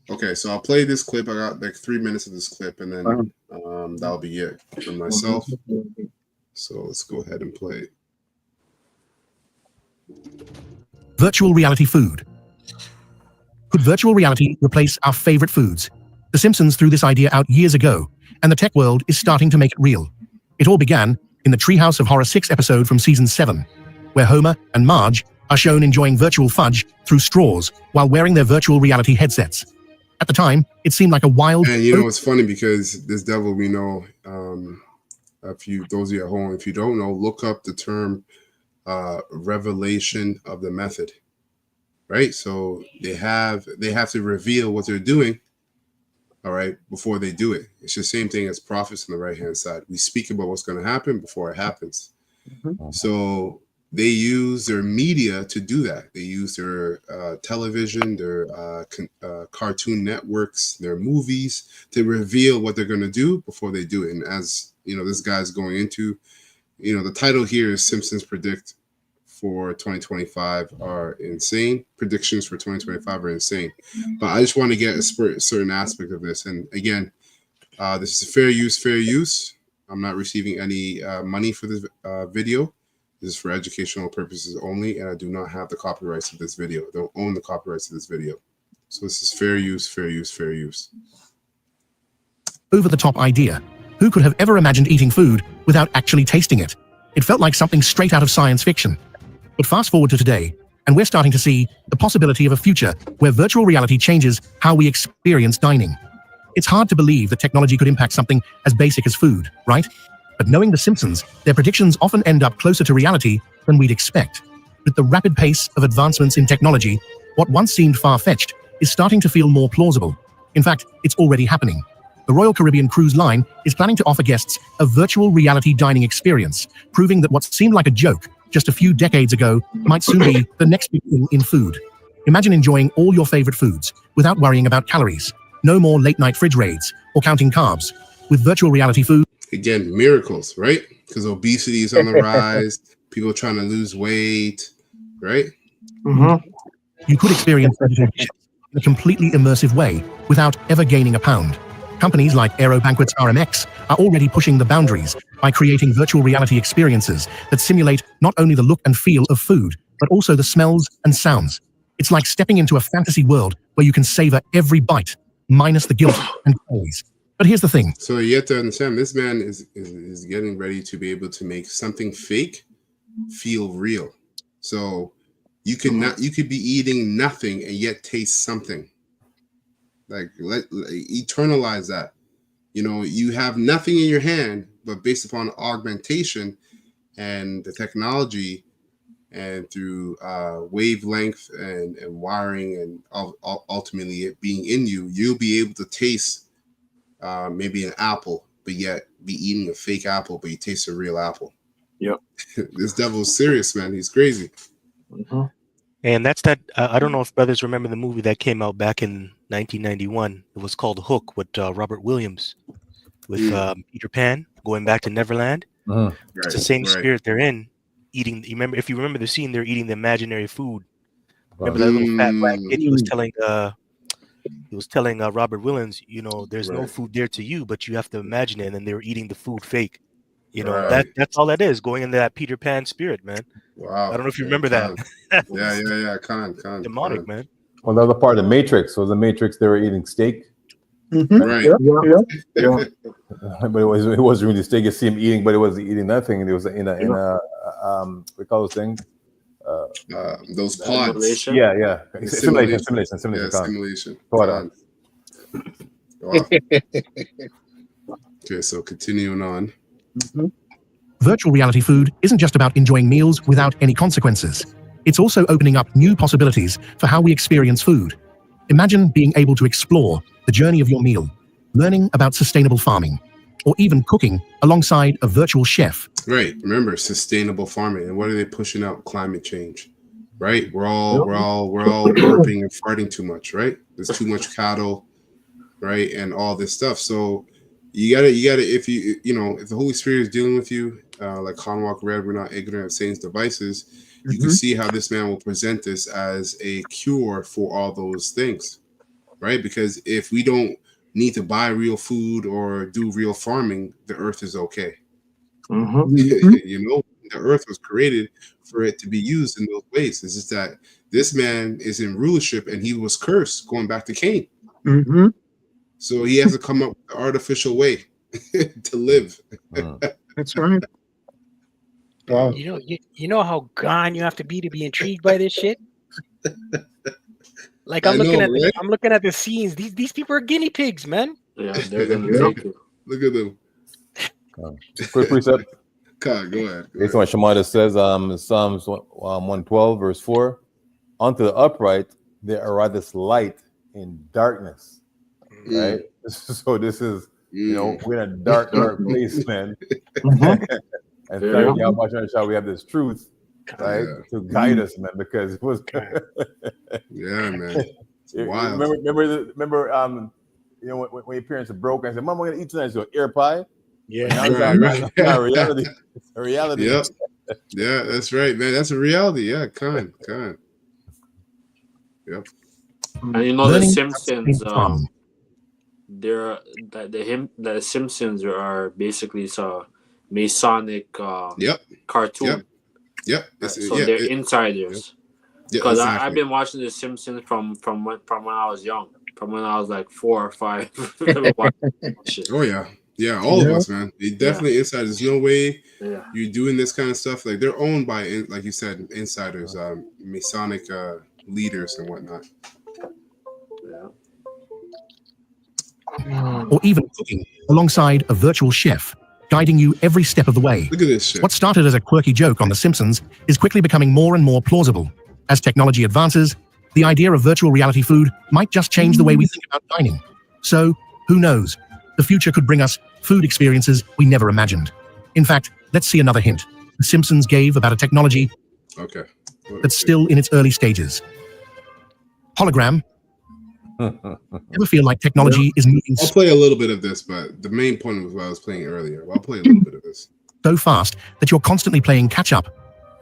Okay, so I'll play this clip. I got like 3 minutes of this clip, and then that'll be it for myself. So let's go ahead and play it. Virtual reality food. Could virtual reality replace our favorite foods? The Simpsons threw this idea out years ago, and the tech world is starting to make it real. It all began in the Treehouse of Horror 6 episode from season 7, where Homer and Marge are shown enjoying virtual fudge through straws while wearing their virtual reality headsets. At the time, it seemed like a wild... And you know, it's funny because this devil we know, those of you at home, if you don't know, look up the term revelation of the method, right? So they have to reveal what they're doing, all right, before they do it. It's the same thing as prophets on the right-hand side. We speak about what's going to happen before it happens. So they use their media to do that. They use their television, their cartoon networks, their movies to reveal what they're going to do before they do it. And as you know, this guy's going into, you know, the title here is Simpsons Predict for 2025 are insane. Predictions for 2025 are insane. But I just want to get a certain aspect of this. And again, this is fair use. I'm not receiving any money for this video. This is for educational purposes only, and I do not have the copyrights of this video. I don't own the copyrights of this video. So this is fair use, fair use, fair use. Over-the-top idea. Who could have ever imagined eating food without actually tasting it? It felt like something straight out of science fiction. But fast forward to today, and we're starting to see the possibility of a future where virtual reality changes how we experience dining. It's hard to believe that technology could impact something as basic as food, right? But knowing The Simpsons, their predictions often end up closer to reality than we'd expect. With the rapid pace of advancements in technology, what once seemed far-fetched is starting to feel more plausible. In fact, it's already happening. The Royal Caribbean Cruise Line is planning to offer guests a virtual reality dining experience, proving that what seemed like a joke just a few decades ago might soon be the next big thing in food. Imagine enjoying all your favorite foods without worrying about calories. No more late-night fridge raids or counting carbs. With virtual reality food... Again, miracles, right? Because obesity is on the rise. People trying to lose weight, right? Mm-hmm. You could experience vegetation in a completely immersive way without ever gaining a pound. Companies like Aero Banquets RMX are already pushing the boundaries by creating virtual reality experiences that simulate not only the look and feel of food, but also the smells and sounds. It's like stepping into a fantasy world where you can savor every bite, minus the guilt and calories. But here's the thing. So you have to understand, this man is getting ready to be able to make something fake feel real. So you could be eating nothing and yet taste something. Like eternalize that. You know, you have nothing in your hand, but based upon augmentation and the technology and through wavelength and wiring and ultimately it being in you, you'll be able to taste maybe an apple, but yet be eating a fake apple, but you taste a real apple. Yep. This devil's serious, man. He's crazy. Mm-hmm. And that's that. I don't know if brothers remember the movie that came out back in 1991. It was called Hook with Robert Williams, with Peter Pan going back to Neverland. It's the same spirit they're in. Eating. If you remember the scene, they're eating the imaginary food. Remember that little fat black kid? He was telling Robert Williams, you know, there's no food there to you, but you have to imagine it. And then they were eating the food fake. You know, that's all that is, going into that Peter Pan spirit, man. Wow. I don't know if you remember that. Yeah. Con. Demonic, man. Well, the other part of the Matrix was the Matrix. They were eating steak. Mm-hmm. Right. Yeah. But it wasn't really steak. You see him eating, but it wasn't eating nothing. It was in a we call those things. Those pods. Simulation. Yeah. Simulation. Wow. Okay, so continuing on. Mm-hmm. Virtual reality food isn't just about enjoying meals without any consequences. It's also opening up new possibilities for how we experience food. Imagine being able to explore the journey of your meal, learning about sustainable farming, or even cooking alongside a virtual chef. Right. Remember, sustainable farming. And what are they pushing out? Climate change. Right? We're all burping and farting too much, right? There's too much cattle, right? And all this stuff. So you gotta if if the Holy Spirit is dealing with you, like Conwalk read, we're not ignorant of Satan's devices. You can see how this man will present this as a cure for all those things, right? Because if we don't need to buy real food or do real farming, the earth is okay. You know, the earth was created for it to be used in those ways. It's just that this man is in rulership and he was cursed going back to Cain. So he has to come up with an artificial way to live. That's right. Wow. You know how gone you have to be intrigued by this shit. Like I'm looking at the scenes. These people are guinea pigs, man. Yeah, they're gonna take it. Look at them. Quick precept. God, go ahead. Based on what Shemaiah says, in Psalms 112, verse 4, unto the upright there ariseth light in darkness. Right? So this is, we're in a dark place, man. And thank you how much we have this truth, right, to guide us, man, because it was yeah, man. It's wild. Remember, when your parents are broke and say, "Mom, we're gonna eat tonight," so ear pie. Yeah, right. Reality. It's a reality. Yep. Yeah, that's right, man. That's a reality. Yeah, con. Yep. And you know, The Simpsons, they're the Simpsons are basically a Masonic cartoon. Yep. So they're insiders. Because I've been watching The Simpsons from when I was young, from when I was like 4 or 5. Oh yeah, all of us, man. They definitely insiders. There's no way you're doing this kind of stuff. Like they're owned by, like you said, insiders, Masonic leaders and whatnot. Or even cooking alongside a virtual chef, guiding you every step of the way. Look at this shit. What started as a quirky joke on The Simpsons is quickly becoming more and more plausible. As technology advances, the idea of virtual reality food might just change the way we think about dining. So, who knows? The future could bring us food experiences we never imagined. In fact, let's see another hint The Simpsons gave about a technology that's still in its early stages. Hologram. Ever feel like technology is moving I'll play a little bit of this, but the main point was what I was playing earlier. I'll play a little bit of this. So fast that you're constantly playing catch up.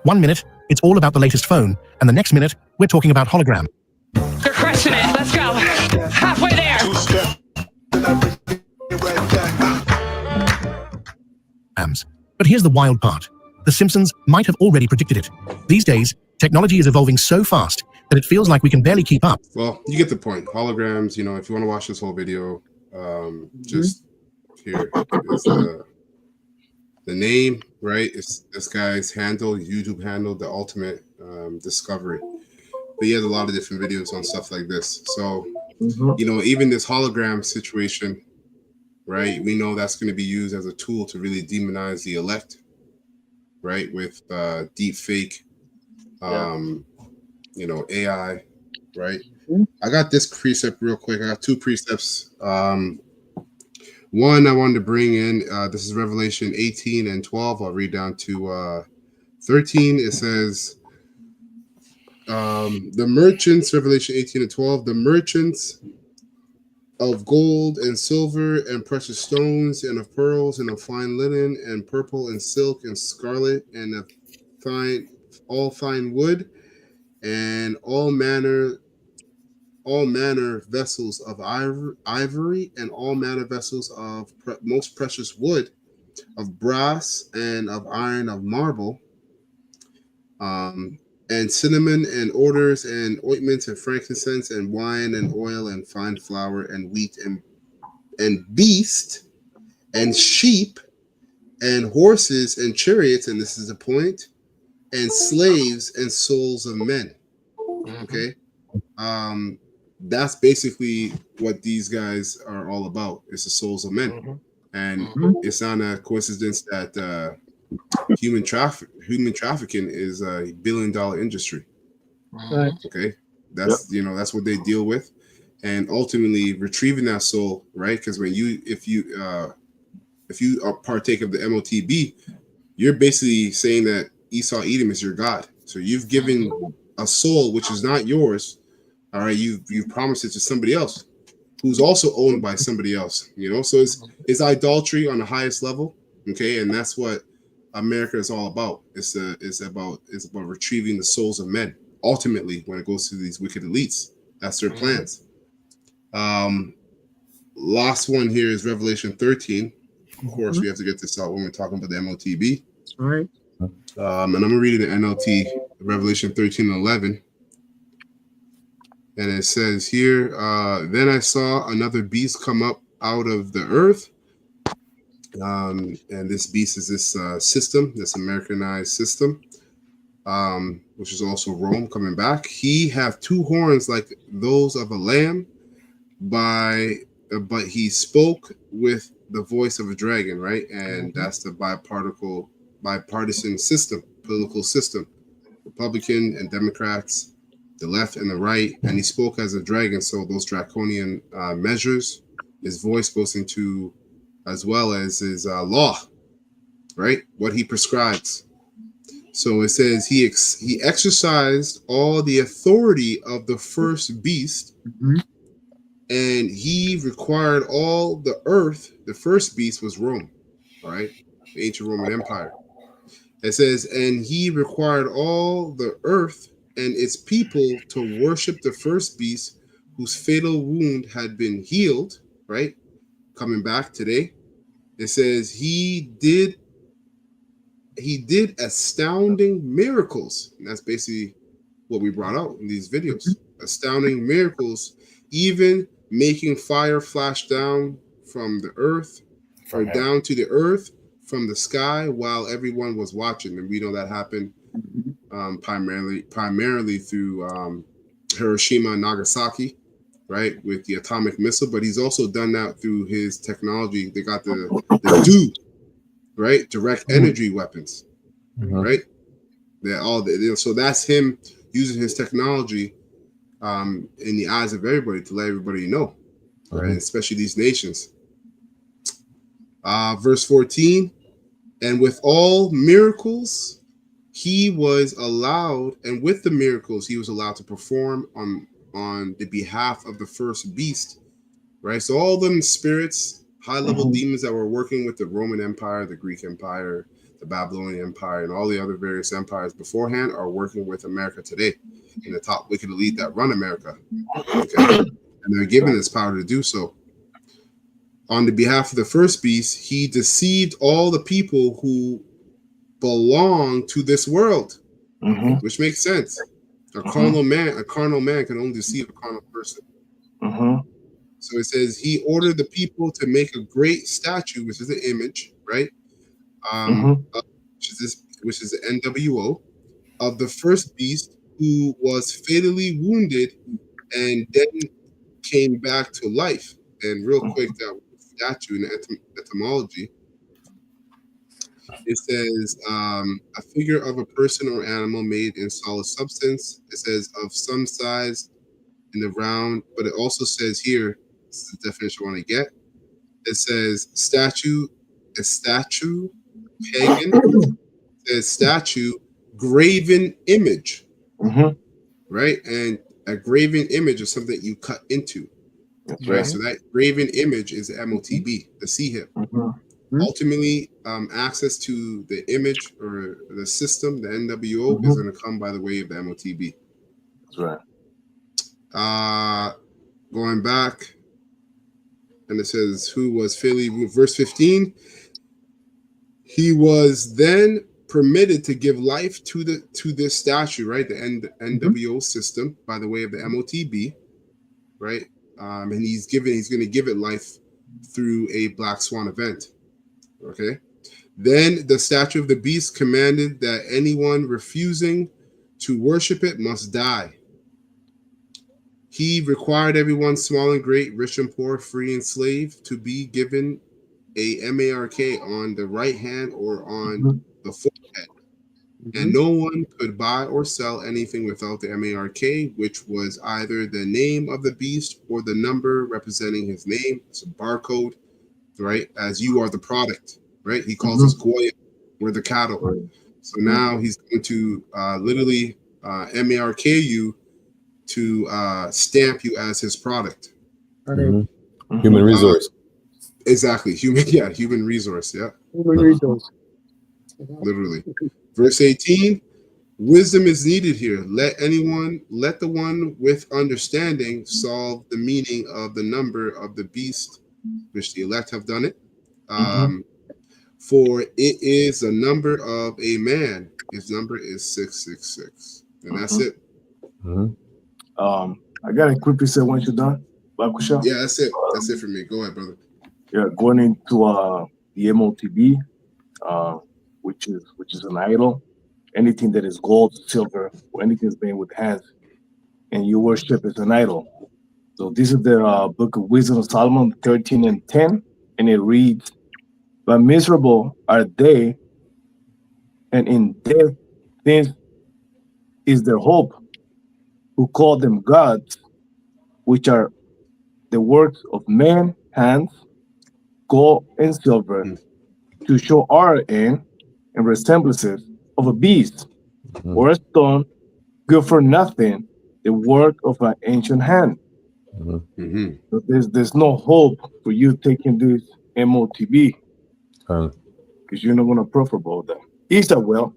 1 minute, it's all about the latest phone, and the next minute, we're talking about hologram. They're crushing it. Let's go. Halfway there. But here's the wild part. The Simpsons might have already predicted it. These days, technology is evolving so fast that it feels like we can barely keep up. Well, you get the point. Holograms, you know, if you want to watch this whole video, just here is the name, right? It's this guy's handle, YouTube handle, The Ultimate Discovery. But he has a lot of different videos on stuff like this. So, you know, even this hologram situation, right? We know that's going to be used as a tool to really demonize the elect, right? With deep fake, you know, AI, right? I got this precept real quick. I got 2 precepts. One I wanted to bring in, this is Revelation 18 and 12. I'll read down to 13. It says, the merchants, Revelation 18 and 12, the merchants of gold and silver and precious stones and of pearls and of fine linen and purple and silk and scarlet and of all fine wood and all manner vessels of ivory and all manner vessels of most precious wood, of brass and of iron, of marble, and cinnamon and odors and ointments and frankincense and wine and oil and fine flour and wheat and beast and sheep and horses and chariots, and this is the point, and slaves and souls of men. Okay. That's basically what these guys are all about. It's the souls of men. And it's not a coincidence that human trafficking is a $1 billion industry. Okay. That's you know, that's what they deal with. And ultimately retrieving that soul, right? Because when if you partake of the MTOB, you're basically saying that Esau Edom is your God. So you've given a soul which is not yours. All right, you've promised it to somebody else who's also owned by somebody else, you know. So it's idolatry on the highest level. Okay, and that's what America is all about. It's about retrieving the souls of men. Ultimately, when it goes to these wicked elites, that's their plans. Last one here is Revelation 13. Of course, we have to get this out when we're talking about the MTOB. All right. And I'm gonna read it in NLT, Revelation 13:11. And it says here, then I saw another beast come up out of the earth. And this beast is this system, this Americanized system, which is also Rome coming back. He have 2 horns like those of a lamb, but he spoke with the voice of a dragon, right? And that's the bipartisan system, political system, Republican and Democrats, the left and the right, and he spoke as a dragon. So those draconian measures, his voice goes into, as well as his law, right? What he prescribes. So it says he exercised all the authority of the first beast, and he required all the earth. The first beast was Rome, all right, the ancient Roman Empire. It says, and he required all the earth and its people to worship the first beast whose fatal wound had been healed, right? coming back today. It says he did astounding miracles. And that's basically what we brought out in these videos. Astounding miracles, even making fire flash down from the earth or down to the earth from the sky while everyone was watching. And we know that happened primarily through Hiroshima and Nagasaki, right, with the atomic missile. But he's also done that through his technology. They got the DEW, right, direct energy weapons, right. So that's him using his technology in the eyes of everybody to let everybody know, right, especially these nations. Verse 14, and with all miracles he was allowed, and with the miracles he was allowed to perform on the behalf of the first beast, right? So all them spirits, high-level demons that were working with the Roman Empire, the Greek Empire, the Babylonian Empire, and all the other various empires beforehand are working with America today in the top wicked elite that run America. Okay? And they're given this power to do so. On the behalf of the first beast, he deceived all the people who belong to this world, which makes sense. A carnal man can only deceive a carnal person. So it says he ordered the people to make a great statue, which is an image, right? Which is the NWO of the first beast who was fatally wounded and then came back to life. And real quick, that statue in the etymology, it says a figure of a person or animal made in solid substance. It says of some size in the round, but it also says here, this is the definition I want to get. It says a statue, pagan, it says statue, graven image, right? And a graven image is something that you cut into. Right. So that graven image is the MOTB, the C-hip. Ultimately, access to the image or the system, the NWO, is going to come by the way of the MOTB. That's right. Going back, and it says, who was Philly, verse 15, he was then permitted to give life to this statue, right? The NWO system by the way of the MOTB, right? And he's going to give it life through a Black Swan event. Okay. Then the statue of the beast commanded that anyone refusing to worship it must die. He required everyone, small and great, rich and poor, free and slave, to be given a MARK on the right hand or on the forehead. And no one could buy or sell anything without the MARK, which was either the name of the beast or the number representing his name. It's a barcode, right? As you are the product, right? He calls us Goya. We're the cattle. So now he's going to literally MARK you to stamp you as his product. Human resource. Exactly. Human resource. Yeah. Human resource. Literally. Verse 18, wisdom is needed here. Let the one with understanding solve the meaning of the number of the beast, which the elect have done it. For it is the number of a man. His number is 666. And that's it. I got to quickly say once you're done. Yeah, that's it. That's it for me. Go ahead, brother. Yeah, going into the MOTB, which is an idol. Anything that is gold, silver, or anything that's made with hands, and you worship is an idol. So this is the book of Wisdom of Solomon 13 and 10, and it reads, "But miserable are they, and in death this is their hope, who call them gods, which are the works of men's hands, gold and silver, to show art and resemblances of a beast, or a stone, good for nothing, the work of an ancient hand." So there's no hope for you taking this MOTB, because you're not going to profit about that. Isa will,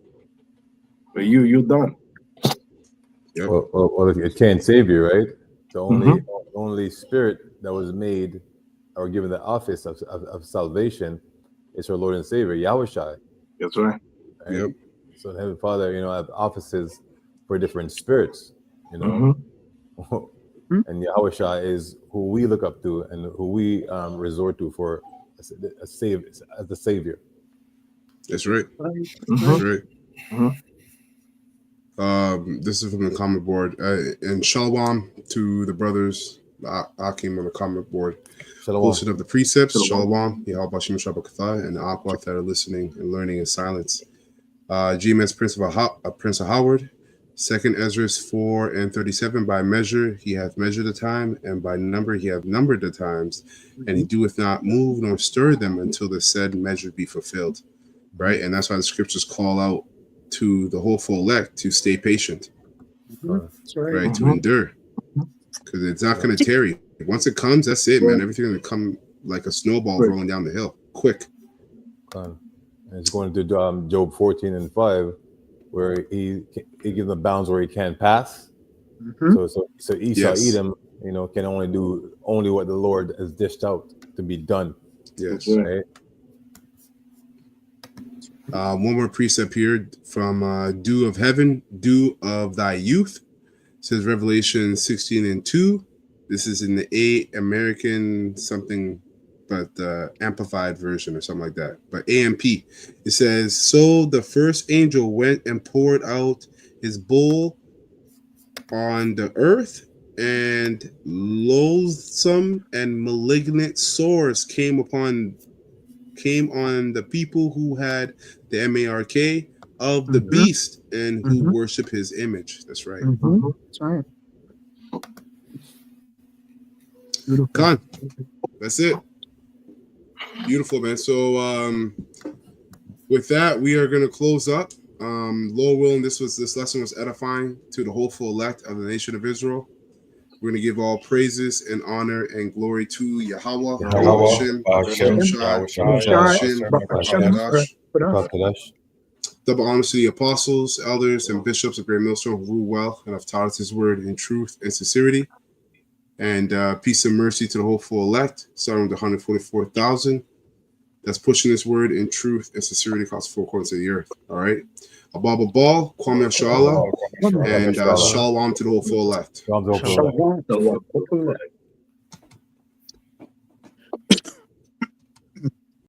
but you're done. Well, it can't save you, right? The only spirit that was made or given the office of salvation is our Lord and Savior, Yahushua. That's right. Yep. So the Heavenly Father, have offices for different spirits, And Yahushua is who we look up to and who we resort to for as the Savior. That's right. Mm-hmm. That's right. Mm-hmm. This is from the comment board. And shalom to the brothers, Akim on the comment board. Posted of the precepts, shalom, Yahweh Bashim Shabbat and the Aqua that are listening and learning in silence. GMS Prince of Howard, 2nd Ezra 4:37. By measure he hath measured the time, and by number he hath numbered the times, and he doeth not move nor stir them until the said measure be fulfilled. Right, and that's why the scriptures call out to the hopeful elect to stay patient, right, to endure, because it's not going to tarry. Once it comes, that's it, man. Everything's going to come like a snowball rolling down the hill, quick. And it's going to Job 14:5, where he gives the bounds where he can't pass. So Esau, Edom, can only do what the Lord has dished out to be done. Yes. Right. One more precept here from Dew of Heaven, Dew of Thy Youth. It says Revelation 16:2. This is in the American something, but amplified version or something like that. But AMP. It says, so the first angel went and poured out his bowl on the earth, and loathsome and malignant sores came on the people who had the mark of the beast and who worship his image. That's right. That's right. Con. That's it. Beautiful, man. So with that, we are going to close up. Lord willing, this lesson was edifying to the hopeful elect of the nation of Israel. We're going to give all praises and honor and glory to Yahweh. Double honors to the apostles, elders, and bishops of Great Millstone who rule well and have taught us his word in truth and sincerity. And peace and mercy to the hopeful elect, starting with the 144,000. That's pushing this word in truth and sincerity across 4 corners of the earth. All right. Abba Ball, Kwame Shala, and shalom to the hopeful elect. Shalom.